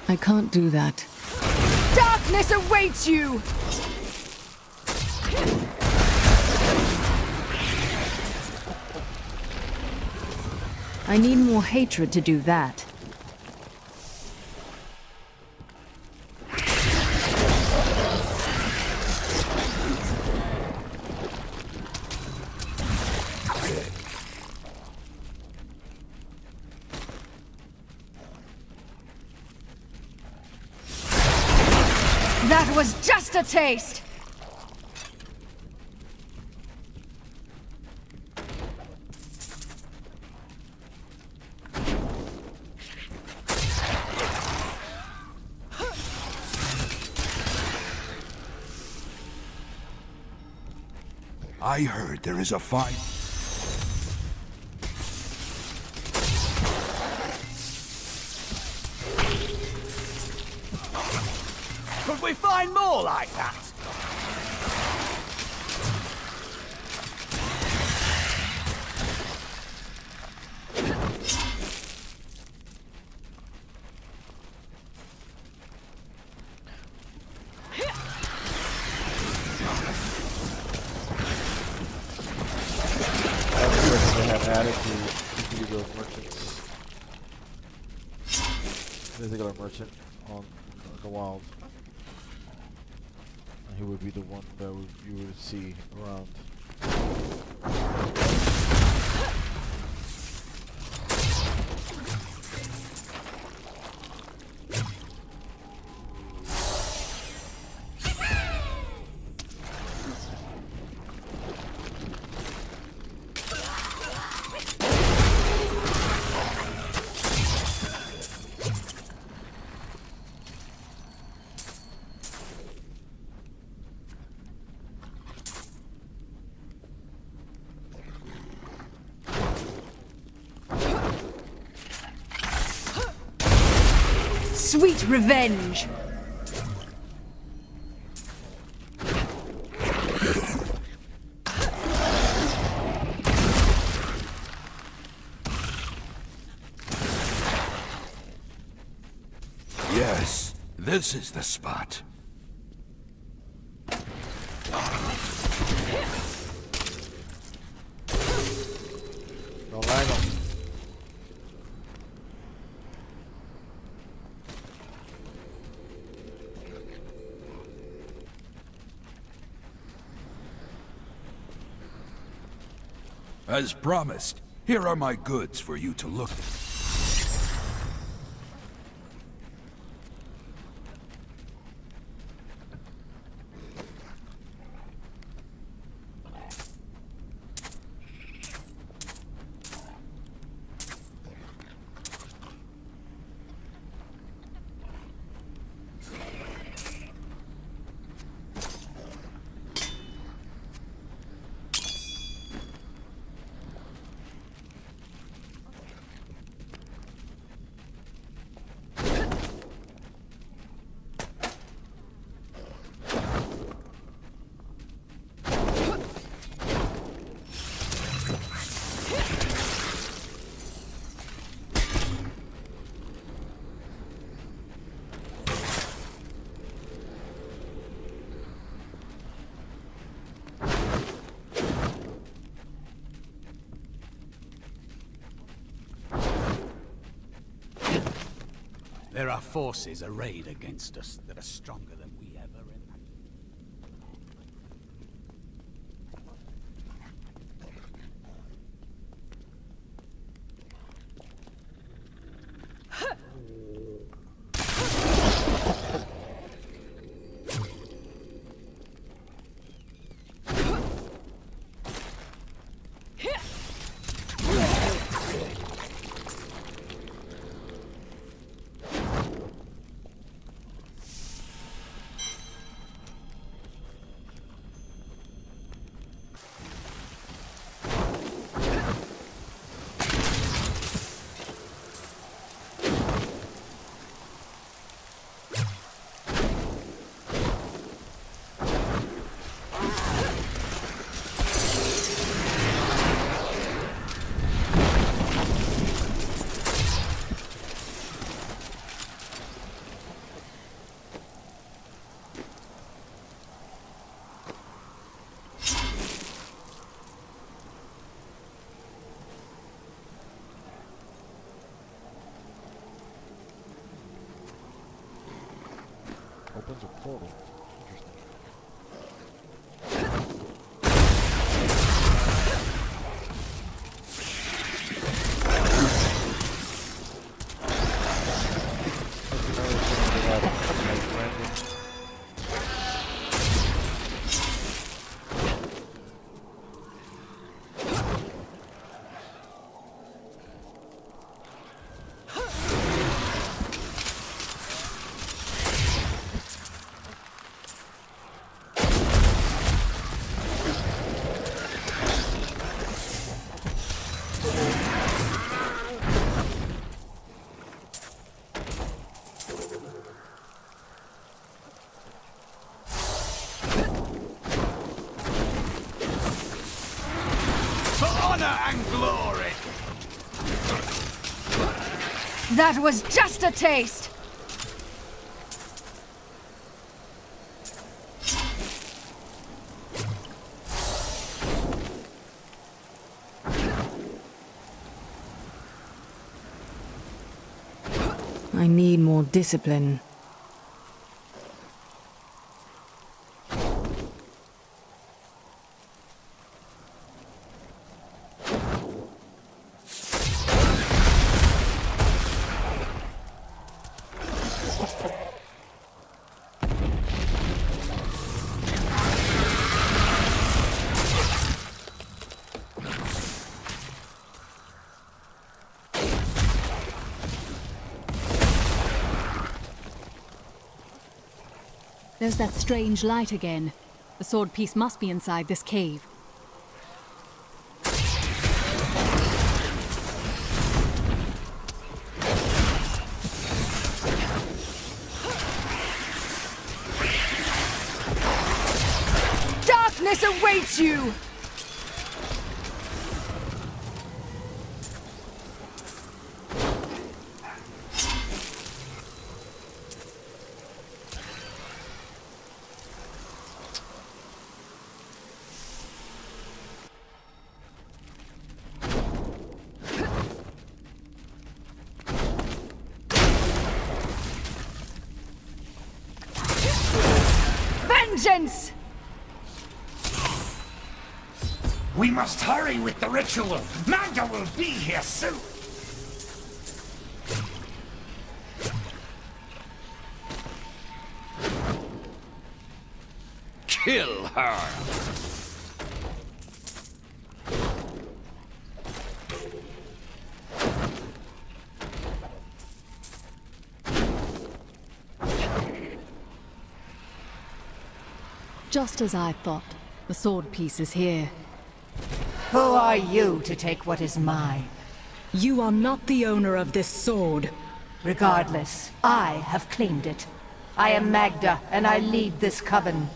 I can't do that. Darkness awaits you! I need more hatred to do that. That was just a taste! I heard there is a fight. Could we find more like that? They have added to those merchants. There's a regular merchant on the wild. And he would be the one that you would see around. Sweet revenge! Yes, this is the spot. Don't lag him. As promised, here are my goods for you to look at. There are forces arrayed against us that are stronger than we ever imagined. opens a portal. Interesting. That was just a taste! I need more discipline. There's that strange light again. The sword piece must be inside this cave. Darkness awaits you! Vengeance! We must hurry with the ritual. Magda will be here soon. Kill her! Just as I thought. The sword piece is here. Who are you to take what is mine? You are not the owner of this sword. Regardless, I have claimed it. I am Magda, and I lead this coven.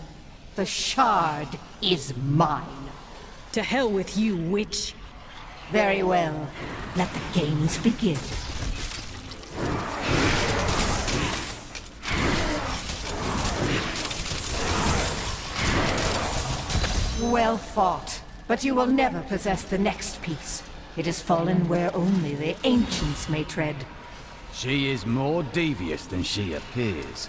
The shard is mine. To hell with you, witch. Very well. Let the games begin. Well fought, but you will never possess the next piece. It has fallen where only the ancients may tread. She is more devious than she appears.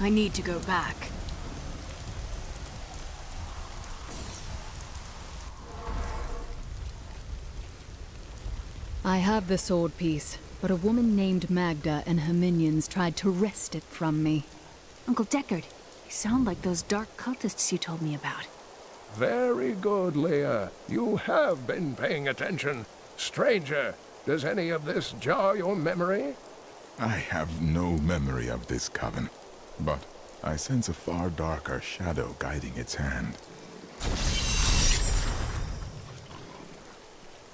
I need to go back. I have the sword piece, but a woman named Magda and her minions tried to wrest it from me. Uncle Deckard, you sound like those dark cultists you told me about. Very good, Leah. You have been paying attention. Stranger, does any of this jar your memory? I have no memory of this coven, but I sense a far darker shadow guiding its hand.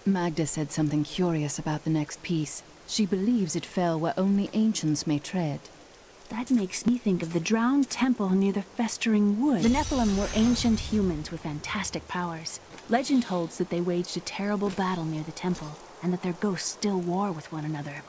Magda said something curious about the next piece. She believes it fell where only ancients may tread. That makes me think of the drowned temple near the festering wood. The Nephilim were ancient humans with fantastic powers. Legend holds that they waged a terrible battle near the temple. and that their ghosts still war with one another.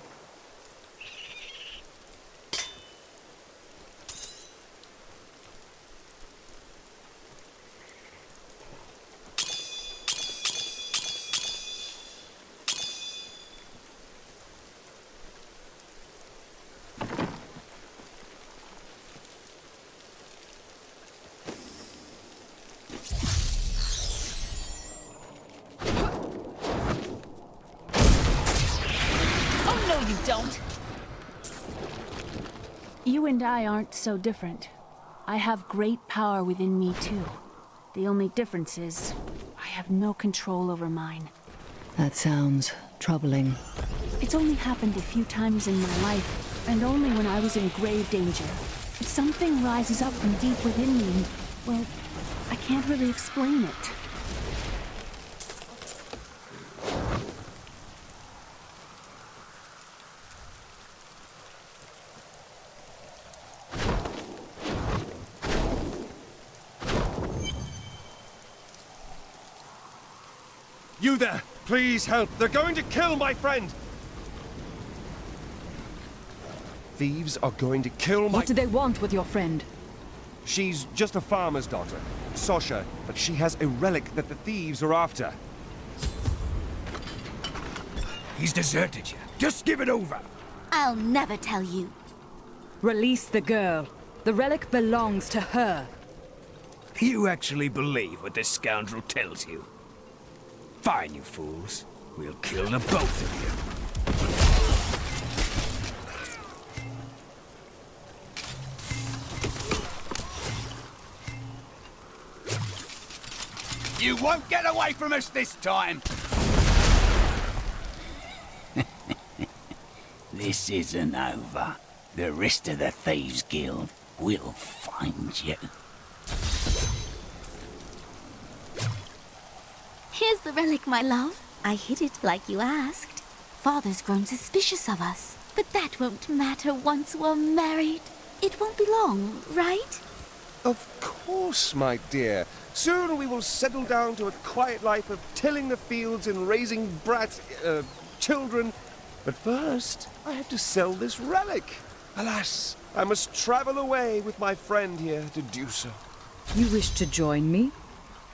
Don't. You and I aren't so different. I have great power within me too. The only difference is, I have no control over mine. That sounds troubling. It's only happened a few times in my life, and only when I was in grave danger. But something rises up from deep within me and, well, I can't really explain it. You there! Please help! They're going to kill my friend! Thieves are going to kill my... What do they want with your friend? She's just a farmer's daughter, Sasha, but she has a relic that the thieves are after. He's deserted you. Just give it over. I'll never tell you. Release the girl. The relic belongs to her. You actually believe what this scoundrel tells you? Fine, you fools. We'll kill the both of you. You won't get away from us this time! This isn't over. The rest of the Thieves' Guild will find you. Here's the relic, my love. I hid it like you asked. Father's grown suspicious of us, but that won't matter once we're married. It won't be long, right? Of course, my dear. Soon we will settle down to a quiet life of tilling the fields and raising children. But first, I have to sell this relic. Alas, I must travel away with my friend here to do so. You wish to join me?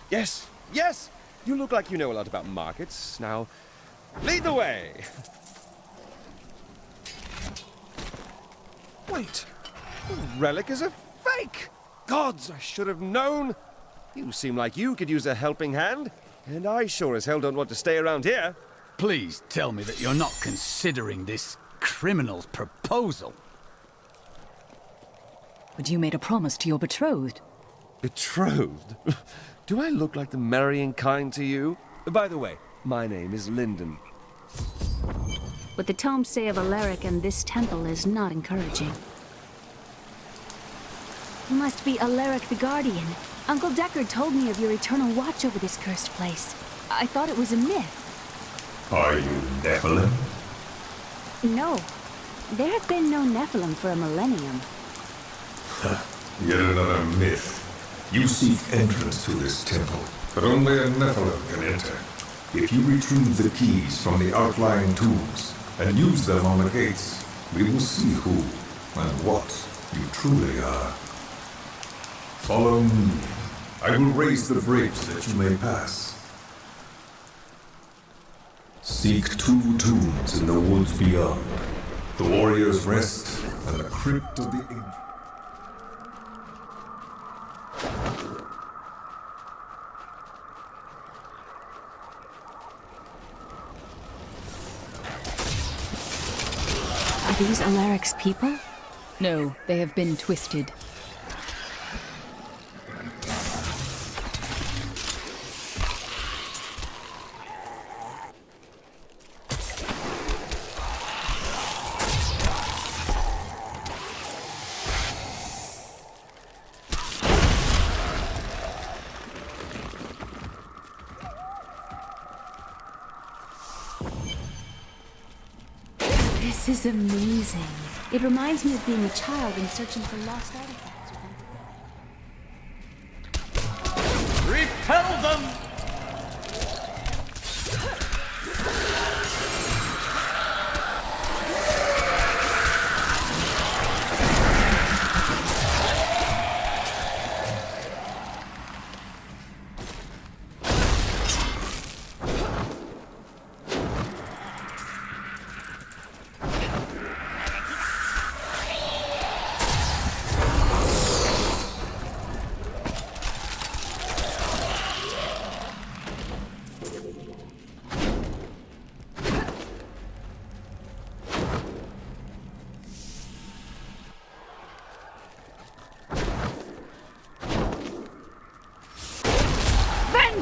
Yes, yes! You look like you know a lot about markets. Now, lead the way! Wait, the relic is a fake! Gods, I should have known! You seem like you could use a helping hand, and I sure as hell don't want to stay around here. Please tell me that you're not considering this criminal's proposal. But you made a promise to your betrothed. Betrothed? Do I look like the marrying kind to you? By the way, my name is Lyndon. What the tomes say of Alaric and this temple is not encouraging. It must be Alaric the Guardian. Uncle Deckard told me of your eternal watch over this cursed place. I thought it was a myth. Are you Nephilim? No. There have been no Nephilim for a millennium. Yet another myth. You seek entrance to this temple, but only a Nephilim can enter. If you retrieve the keys from the outlying tombs and use them on the gates, we will see who and what you truly are. Follow me. I will raise the bridge that you may pass. Seek 2 tombs in the woods beyond. The Warrior's Rest and the Crypt of the Ancient. Are these Alaric's people? No, they have been twisted. This is amazing. It reminds me of being a child and searching for lost artifacts. Repel them!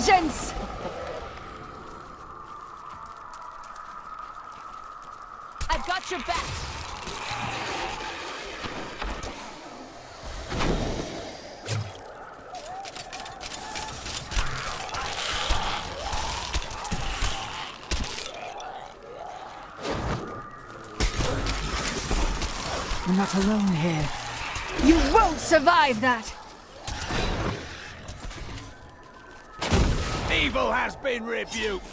vengeance! I've got your back. You're not alone here. You won't survive that! Evil has been rebuked!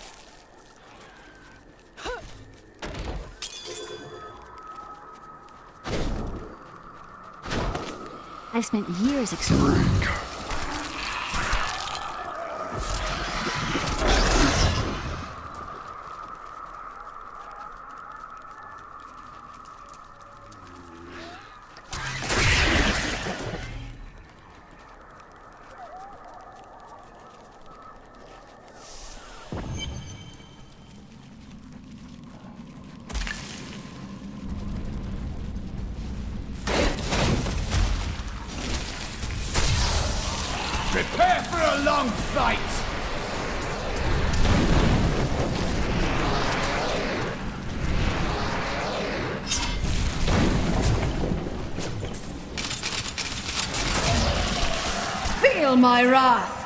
I've spent years exploring. Prepare for a long fight! Feel my wrath!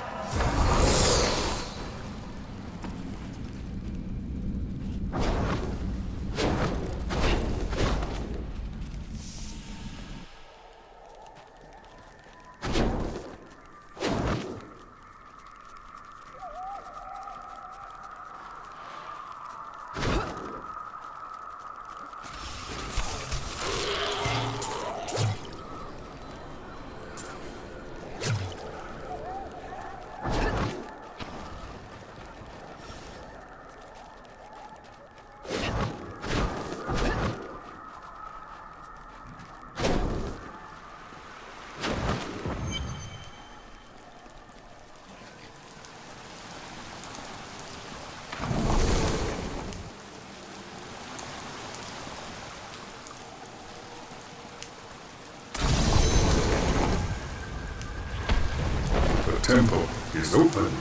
The temple is open.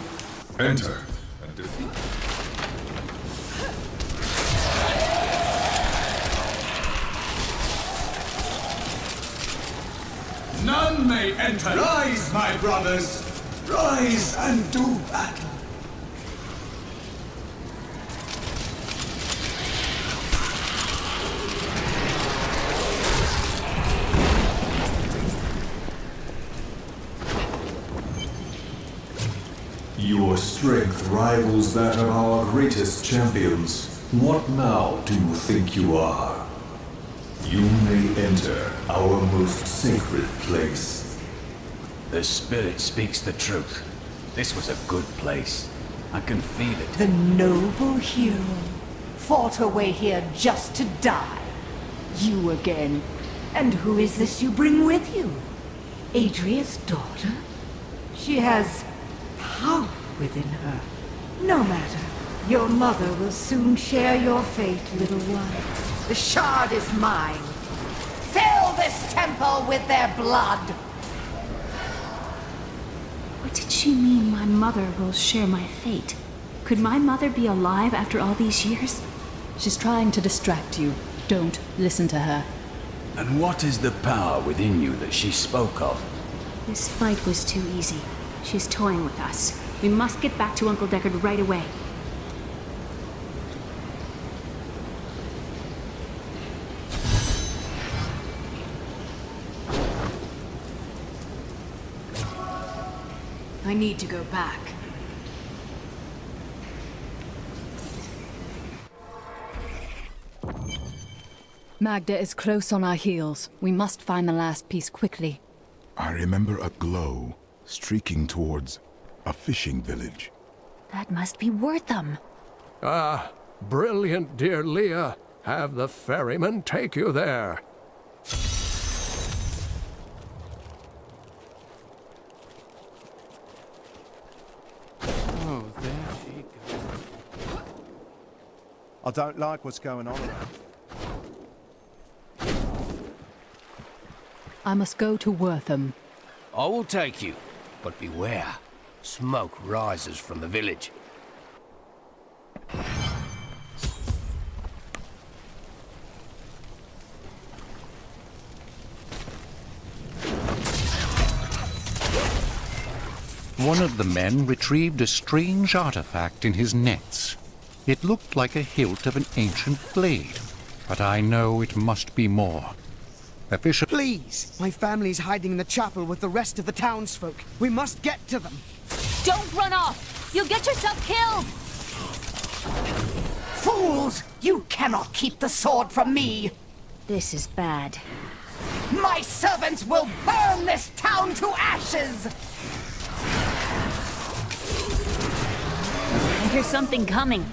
Enter and defeat. None may enter. Rise, my brothers! Rise and do battle! Your strength rivals that of our greatest champions. What now do you think you are? You may enter our most sacred place. The spirit speaks the truth. This was a good place. I can feel it. The noble hero fought her way here just to die. You again. And who is this you bring with you? Adria's daughter? She has power within her. No matter. Your mother will soon share your fate, little one. The shard is mine. Fill this temple with their blood! What did she mean my mother will share my fate? Could my mother be alive after all these years? She's trying to distract you. Don't listen to her. And what is the power within you that she spoke of? This fight was too easy. She's toying with us. We must get back to Uncle Deckard right away. I need to go back. Magda is close on our heels. We must find the last piece quickly. I remember a glow streaking towards a fishing village. That must be Wortham. Ah, brilliant, dear Leah. Have the ferryman take you there. Oh, there she goes. I don't like what's going on around. I must go to Wortham. I will take you, but beware. Smoke rises from the village. One of the men retrieved a strange artifact in his nets. It looked like a hilt of an ancient blade, but I know it must be more. Official— Please! My family's hiding in the chapel with the rest of the townsfolk. We must get to them. Don't run off! You'll get yourself killed! Fools! You cannot keep the sword from me! This is bad. My servants will burn this town to ashes! I hear something coming.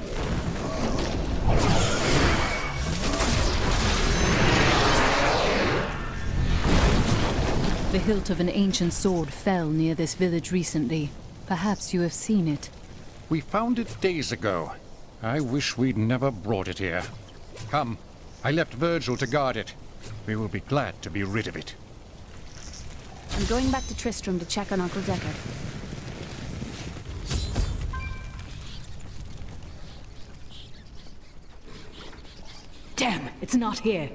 The hilt of an ancient sword fell near this village recently. Perhaps you have seen it. We found it days ago. I wish we'd never brought it here. Come, I left Virgil to guard it. We will be glad to be rid of it. I'm going back to Tristram to check on Uncle Deckard. Damn, it's not here.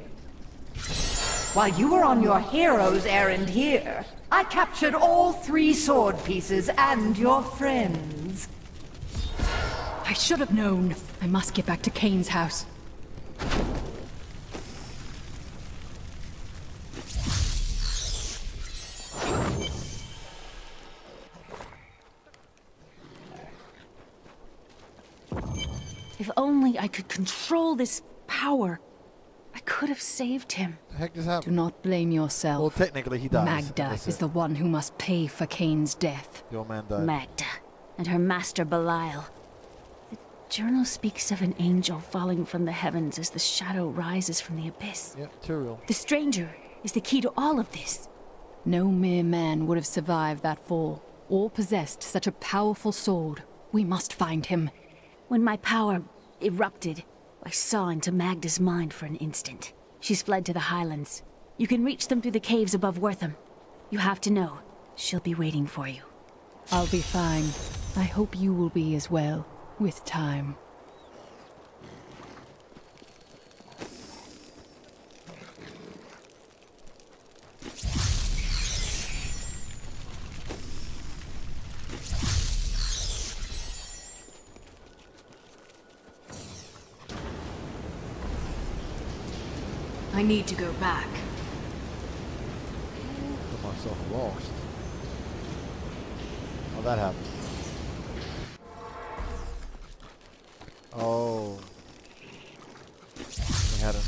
While you were on your hero's errand here, I captured all 3 sword pieces and your friends. I should have known. I must get back to Kane's house. If only I could control this power, I could have saved him. The heck just happened? Do not blame yourself. Well, technically he dies. Magda is the one who must pay for Kane's death. The old man died. Magda and her master Belial. The journal speaks of an angel falling from the heavens as the shadow rises from the abyss. Yep, Tyrael. The stranger is the key to all of this. No mere man would have survived that fall, or possessed such a powerful sword. We must find him. When my power erupted, I saw into Magda's mind for an instant. She's fled to the highlands. You can reach them through the caves above Wortham. You have to know, she'll be waiting for you. I'll be fine. I hope you will be as well, with time. I need to go back. Put myself lost. How that happened? Oh. I had him.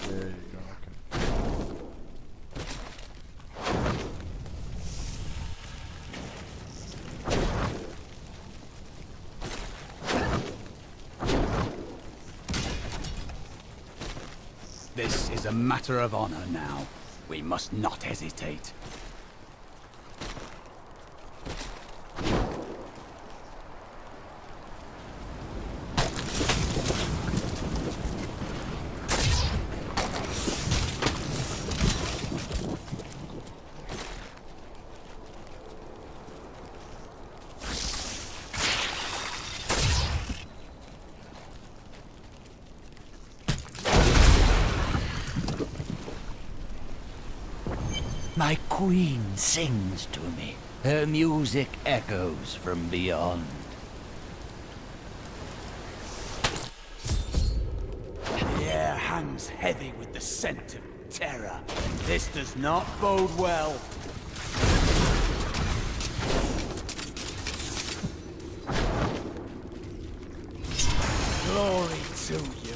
There you go, okay. This is a matter of honor now. We must not hesitate. My queen sings to me. Her music echoes from beyond. The air hangs heavy with the scent of terror. This does not bode well. Glory to you.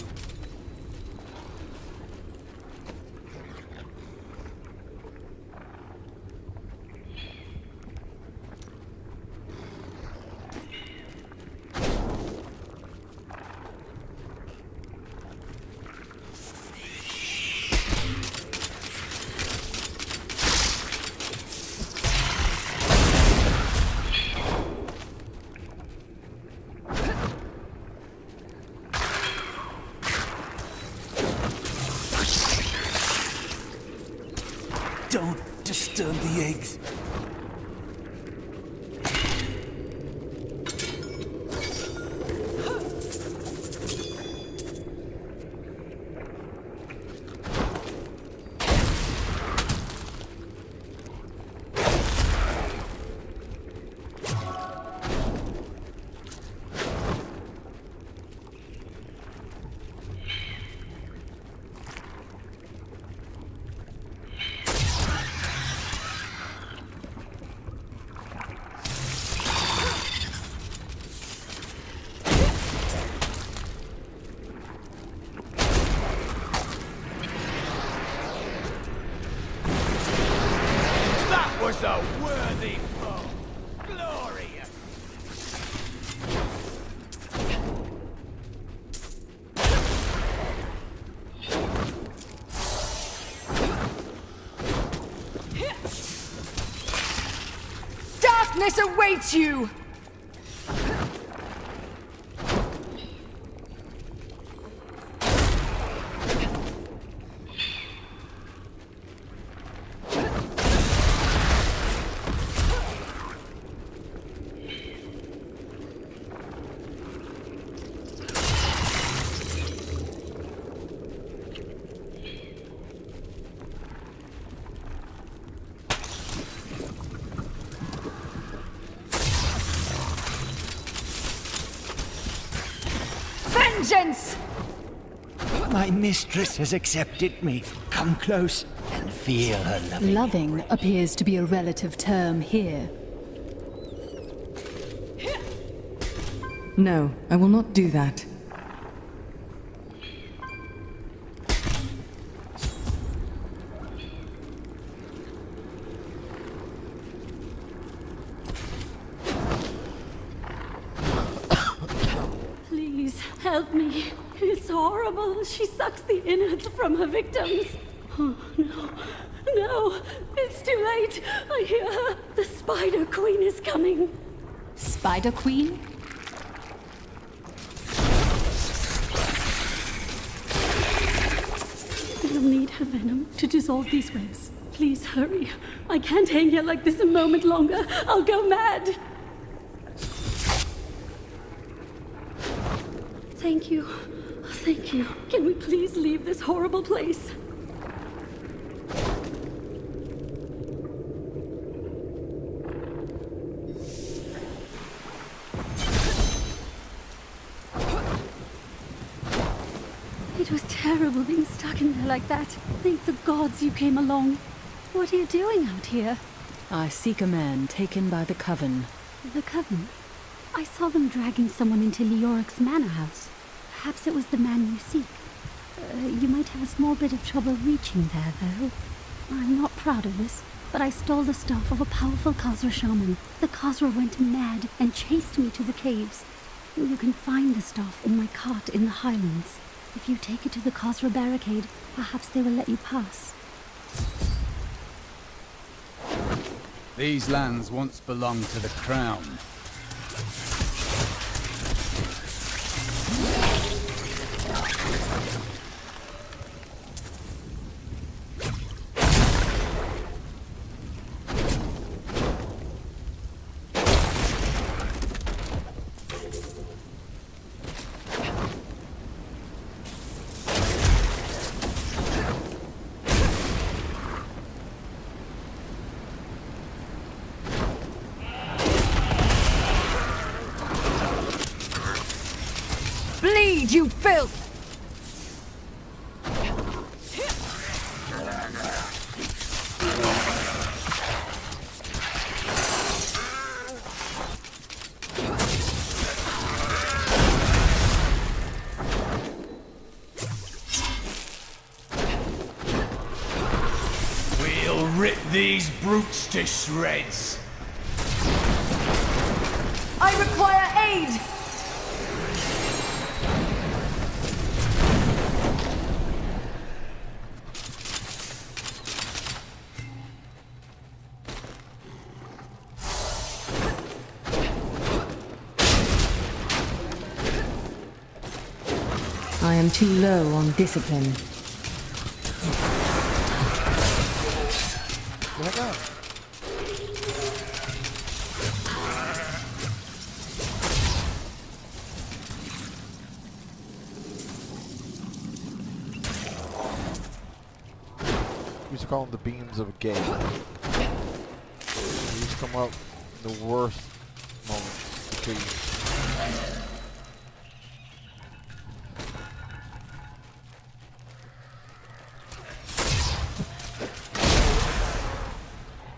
Darkness awaits you! Vengeance! My mistress has accepted me. Come close and feel her loving. Loving appears to be a relative term here. No, I will not do that. Please, help me. It's horrible. She sucks the innards from her victims. Oh, no. No. It's too late. I hear her. The Spider Queen is coming. Spider Queen? We'll need her venom to dissolve these webs. Please hurry. I can't hang here like this a moment longer. I'll go mad. Thank you. Thank you. Can we please leave this horrible place? It was terrible being stuck in there like that. Thank the gods you came along. What are you doing out here? I seek a man taken by the Coven. The Coven? I saw them dragging someone into Leoric's manor house. Perhaps it was the man you seek. You might have a small bit of trouble reaching there, though. I'm not proud of this, but I stole the staff of a powerful Khazra shaman. The Khazra went mad and chased me to the caves. You can find the staff in my cart in the highlands. If you take it to the Khazra barricade, perhaps they will let you pass. These lands once belonged to the Crown. Bleed, you filth! We'll rip these brutes to shreds. I require aid! I am too low on discipline. We used to call them the beams of gay. They used to come up in the worst moments to kill you.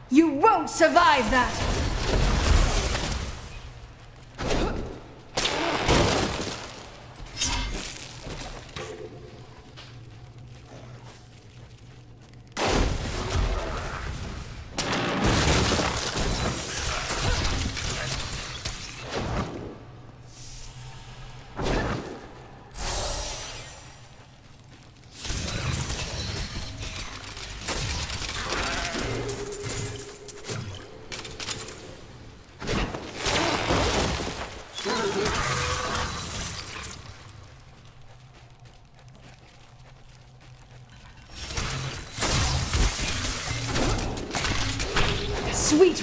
You won't survive that!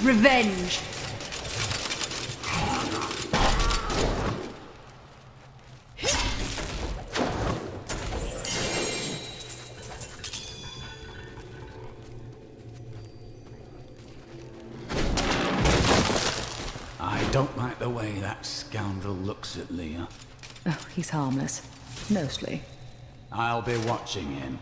Choose revenge. I don't like the way that scoundrel looks at Leah. Oh, he's harmless. Mostly. I'll be watching him.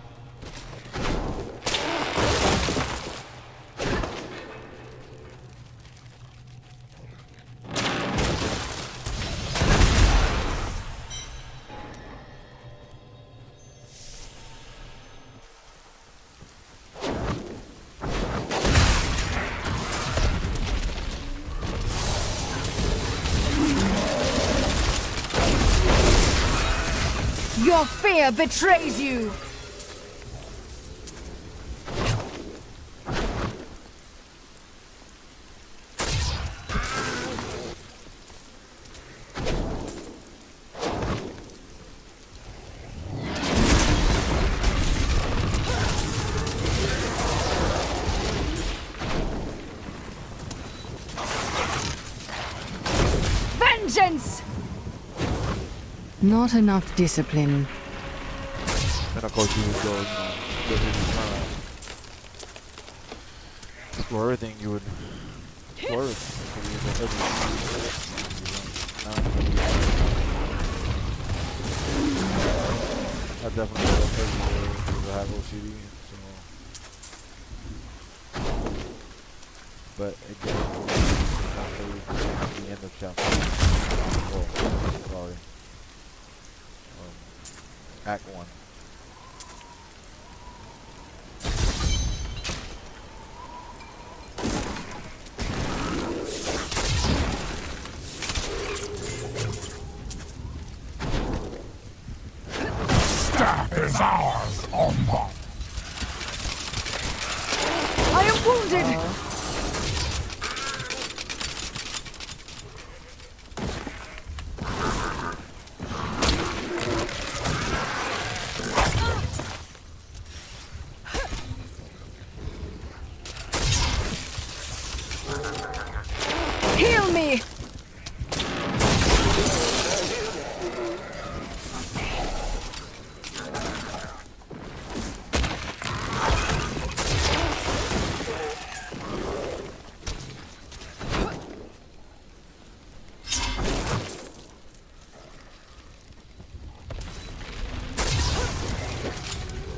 Your fear betrays you! Vengeance! Not enough discipline. And of course you would go, explore everything you would explore. I definitely love everywhere because I have OCD, so. But again, not the end of chapter. Oh, sorry. Act 1. Staff is ours, Omba. I am wounded! Heal me!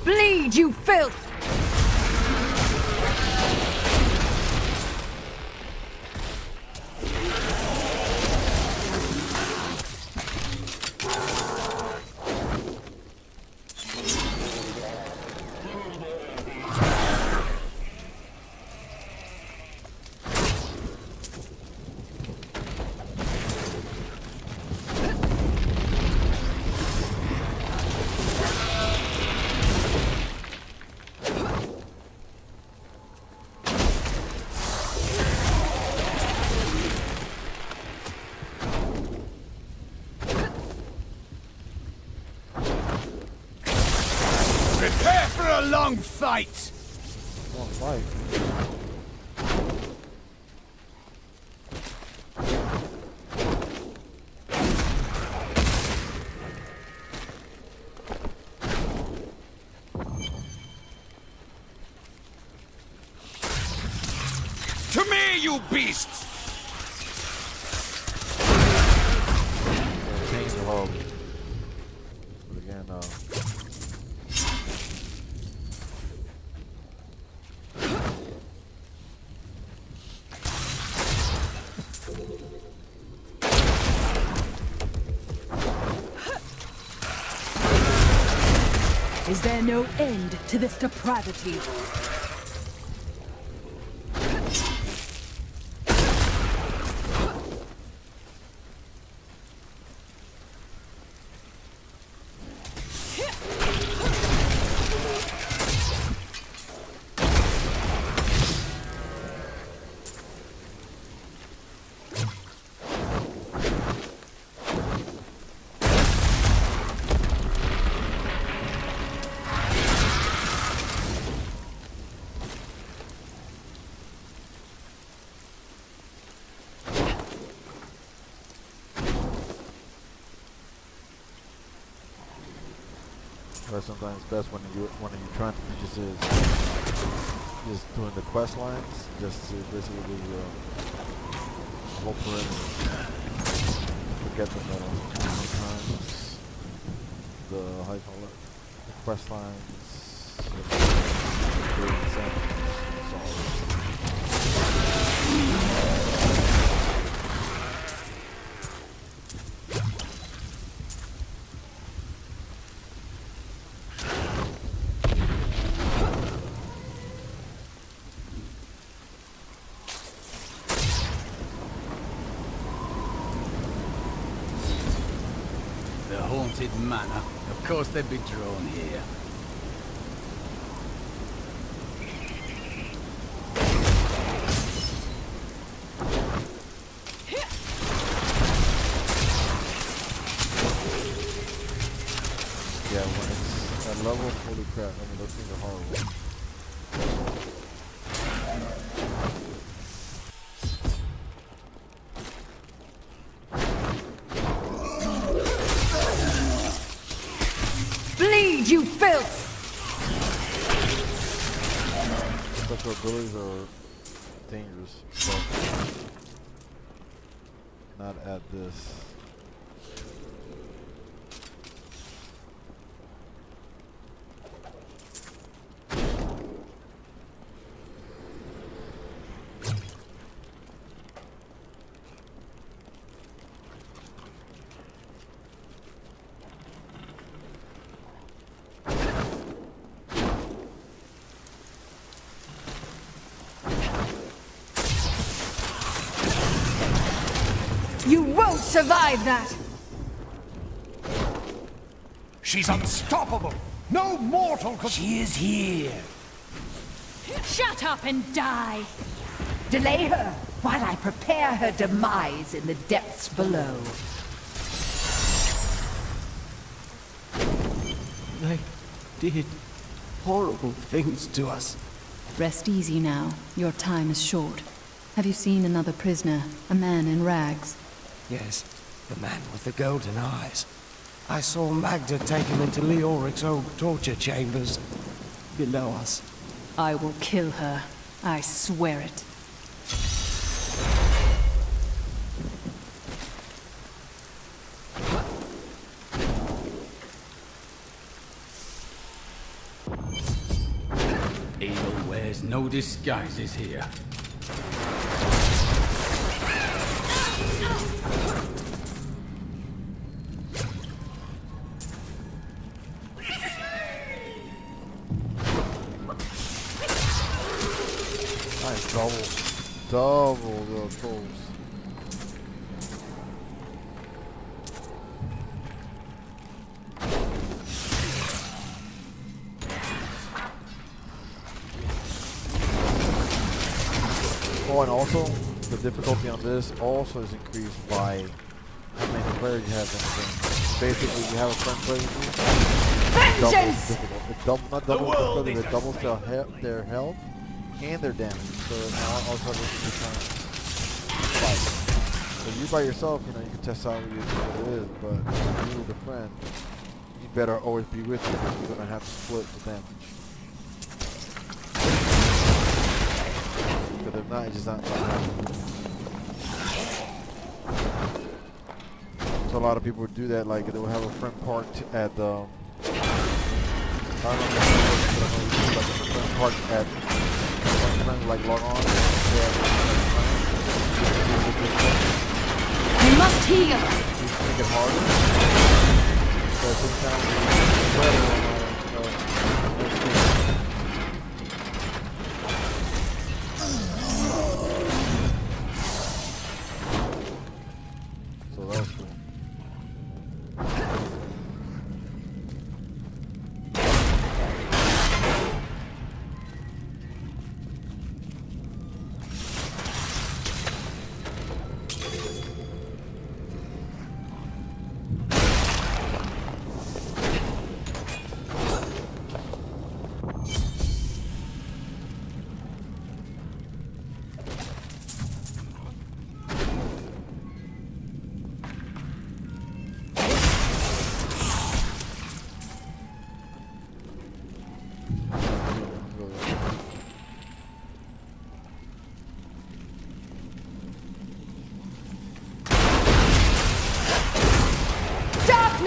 Bleed, you filth! Prepare for a long fight! Long fight? To me, you beasts! Change the hog. But again, Is there no end to this depravity? But sometimes it's best when you're trying to just doing the quest lines, just to basically do the whole perimeter. Forget the middle. Sometimes the how you call it, the quest lines. The haunted manor. Of course they'd be drawn here. Yeah, when it's at level, holy crap, I mean those things are horrible. Bleed, you filth! Special abilities are dangerous, but not at this. You won't survive that! She's unstoppable! No mortal could... She is here! Shut up and die! Delay her while I prepare her demise in the depths below. They did horrible things to us. Rest easy now. Your time is short. Have you seen another prisoner? A man in rags? Yes, the man with the golden eyes. I saw Magda take him into Leoric's old torture chambers below us. I will kill her. I swear it. Evil wears no disguises here. Nice, double the trolls. Oh, and also, the difficulty on this also is increased by how many players you have in the game. Basically, you have a friend playing with you, Vengeance! not double difficulty, it doubles their health and their damage. So now also this is trying to fight. So you by yourself, you know, you can test out what it is, but you with a friend, you better always be with you because you're gonna have to split the damage. Because if not, it's just not gonna happen. So a lot of people would do that, like they would have a friend parked at the I don't know, like a friend parked at like log on. You must heal! Make it harder. So sometimes it's better so that was cool.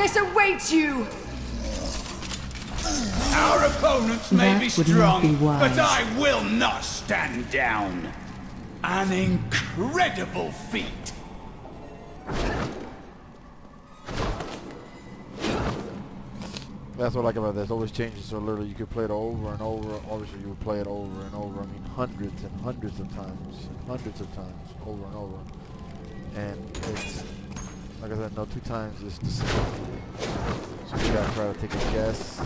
Darkness awaits you! Our opponents may be strong, but I will not stand down. An incredible feat. That's what I like about this. It always changes, so literally you could play it over and over. Obviously, you would play it over and over. I mean, hundreds and hundreds of times, over and over. And it's, like I said, no 2 times is the same. So you gotta try to take a guess.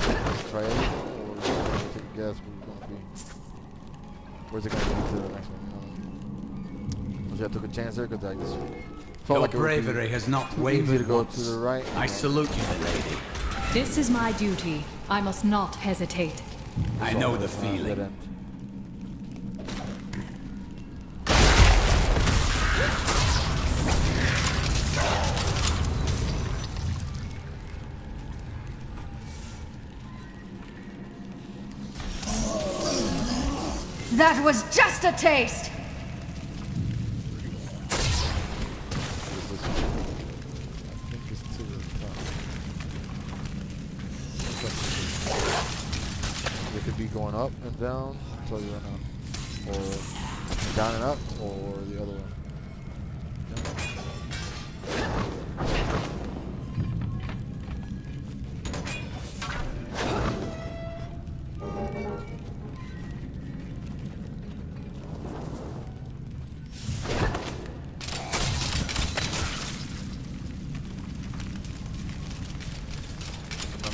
Try it, or you gotta take a guess where's it gonna be to the next one. So I took a chance there because I just felt Your like it bravery would be has not too wavered easy to go once. to the right. I salute you, milady. This is my duty. I must not hesitate. I know the feeling. That was just a taste! It could be going up and down, so you're gonna, or down and up, or the other way.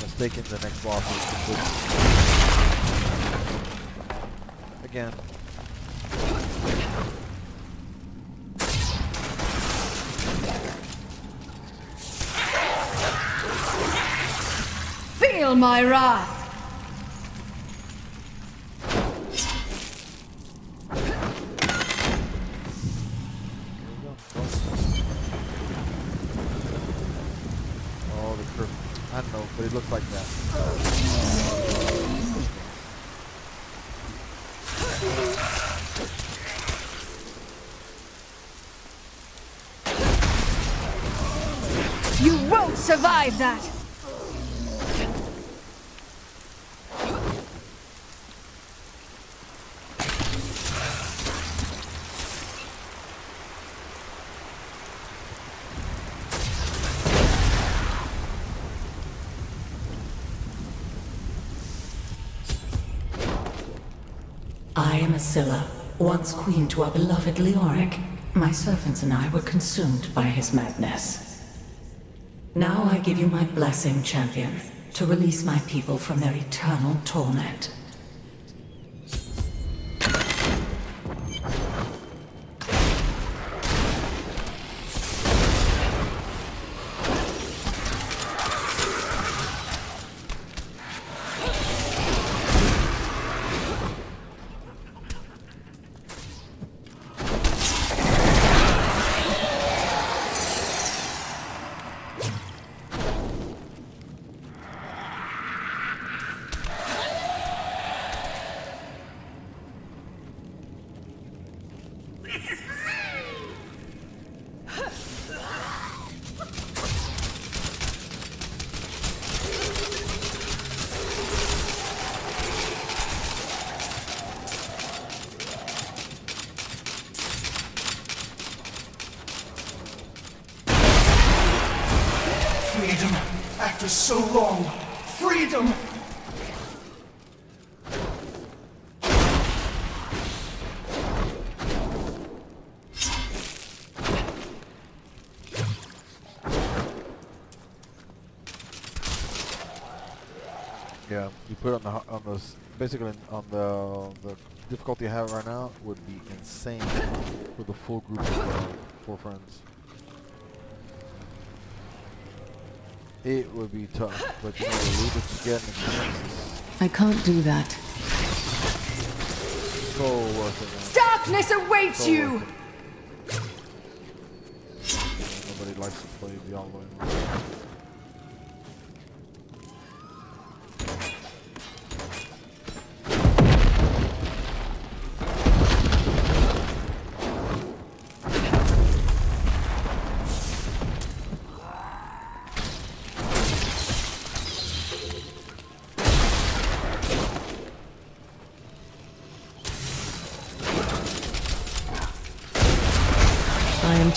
Mistaken, the next boss is complete. Again. Feel my wrath! Oh, the curve. I don't know, but it looks like that. You won't survive that! I am Scylla, once queen to our beloved Leoric. My servants and I were consumed by his madness. Now I give you my blessing, champion, to release my people from their eternal torment. Freedom, after so long. Freedom! Yeah, you put it on the basically on the difficulty I have right now would be insane with a full group of 4 friends. It would be tough, but you know the loot that you get in the games I can't do that. is so worth it, man. Darkness awaits So you! worth it. Nobody likes to play Diablo anymore.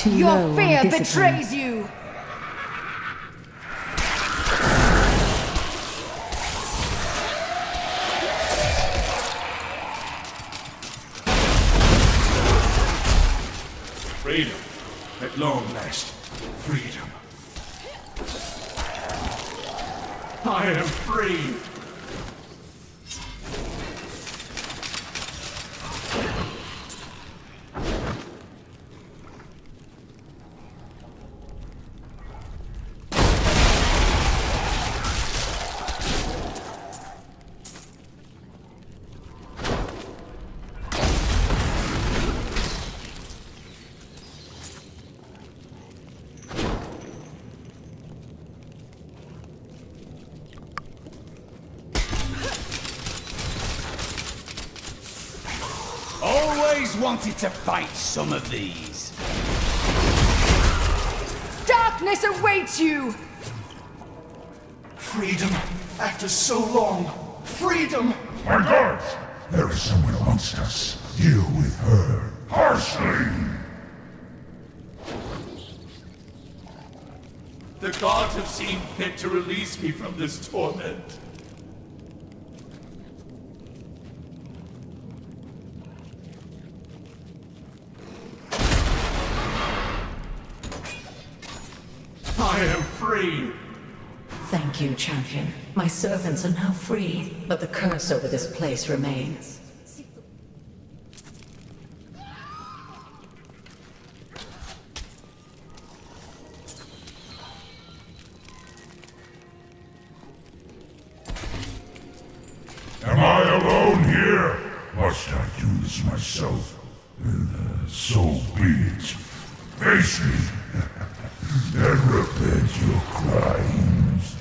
too Your low on fear discipline. betrays you! Freedom. At long last. Freedom. I am free! Always wanted to fight some of these. Darkness awaits you! Freedom. After so long. Freedom! My guards! There is someone amongst us. Deal with her harshly. The gods have seen fit to release me from this torment. I am free! Thank you, champion. My servants are now free, but the curse over this place remains. Am I alone here? Must I do this myself? So be it. Face me, and repent your crimes.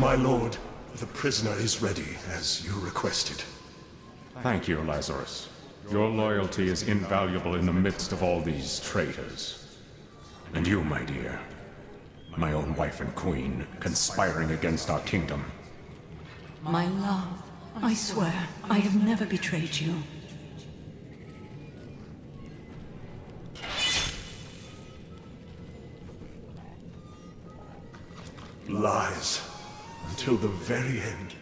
My lord, the prisoner is ready, as you requested. Thank you, Lazarus. Your loyalty is invaluable in the midst of all these traitors. And you, my dear, my own wife and queen, conspiring against our kingdom. My love, I swear, I have never betrayed you. Lies. Until the very end.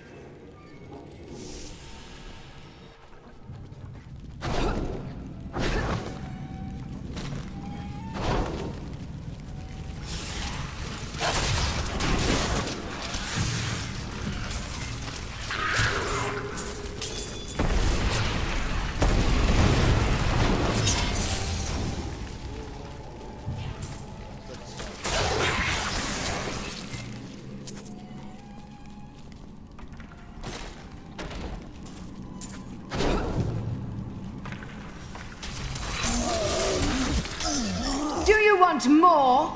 Do you want more?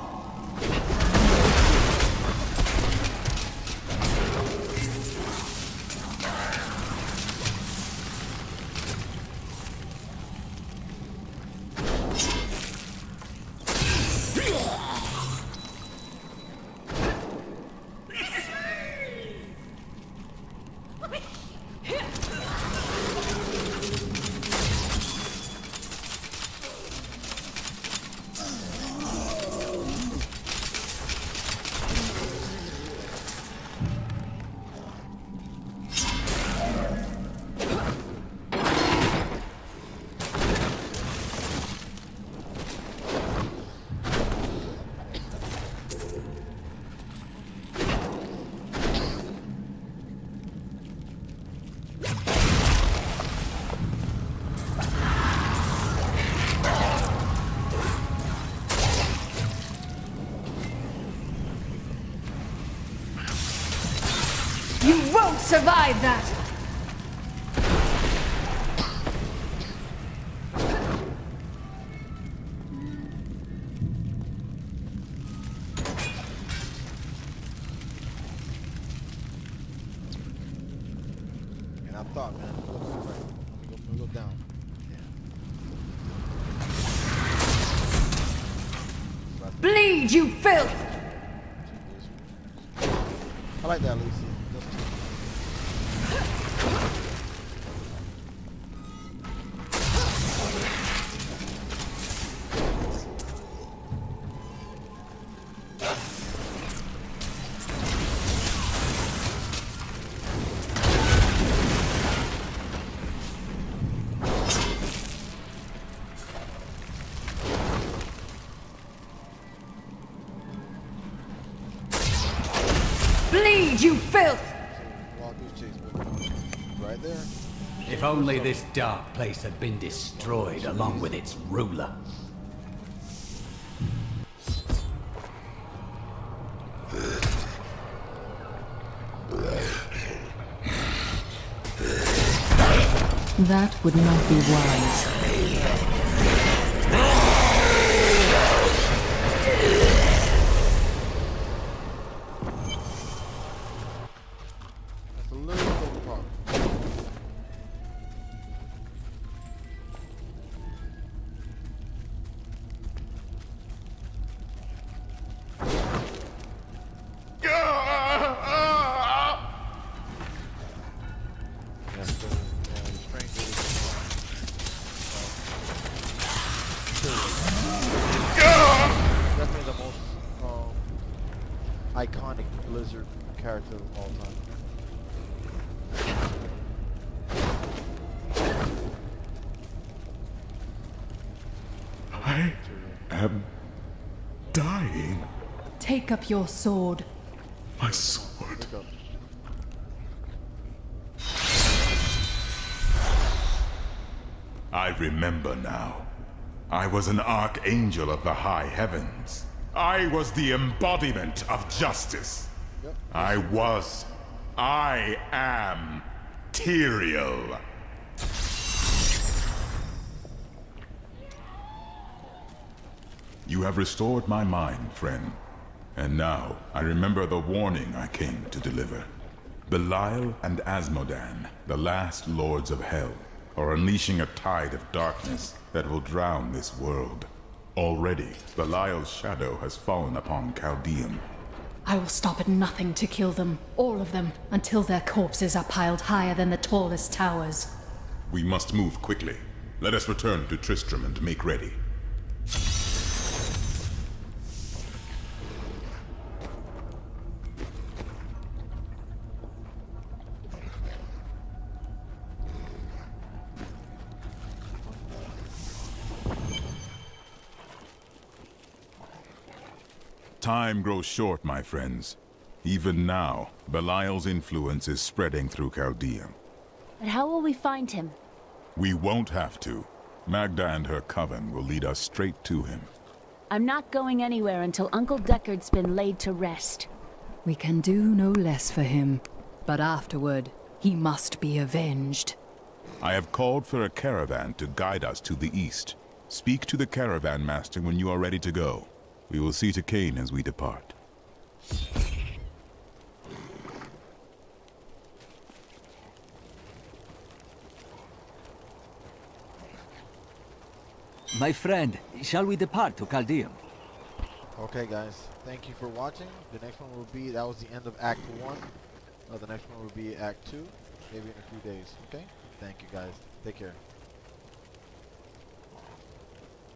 You won't survive that! I thought, man. Look to the right. Let me go down. Yeah. Bleed, you filth! I like that, Lucy. Bleed, you filth! Right there. If only this dark place had been destroyed along with its ruler. That would not be wise. That's a little bit of a problem. Definitely the most iconic Blizzard character of all time. I am dying. Take up your sword. My sword. I remember now. I was an archangel of the high heavens. I was the embodiment of justice. I am Tyrael. You have restored my mind, friend. And now, I remember the warning I came to deliver. Belial and Asmodan, the last lords of hell, are unleashing a tide of darkness that will drown this world. Already, Belial's shadow has fallen upon Chaldeum. I will stop at nothing to kill them, all of them, until their corpses are piled higher than the tallest towers. We must move quickly. Let us return to Tristram and make ready. Time grows short, my friends. Even now, Belial's influence is spreading through Chaldeum. But how will we find him? We won't have to. Magda and her coven will lead us straight to him. I'm not going anywhere until Uncle Deckard's been laid to rest. We can do no less for him. But afterward, he must be avenged. I have called for a caravan to guide us to the east. Speak to the caravan master when you are ready to go. We will see to Cain as we depart. My friend, shall we depart to Chaldeum? Okay, guys. Thank you for watching. The next one will be, that was the end of Act 1. The next one will be Act 2, maybe in a few days. Okay? Thank you, guys. Take care.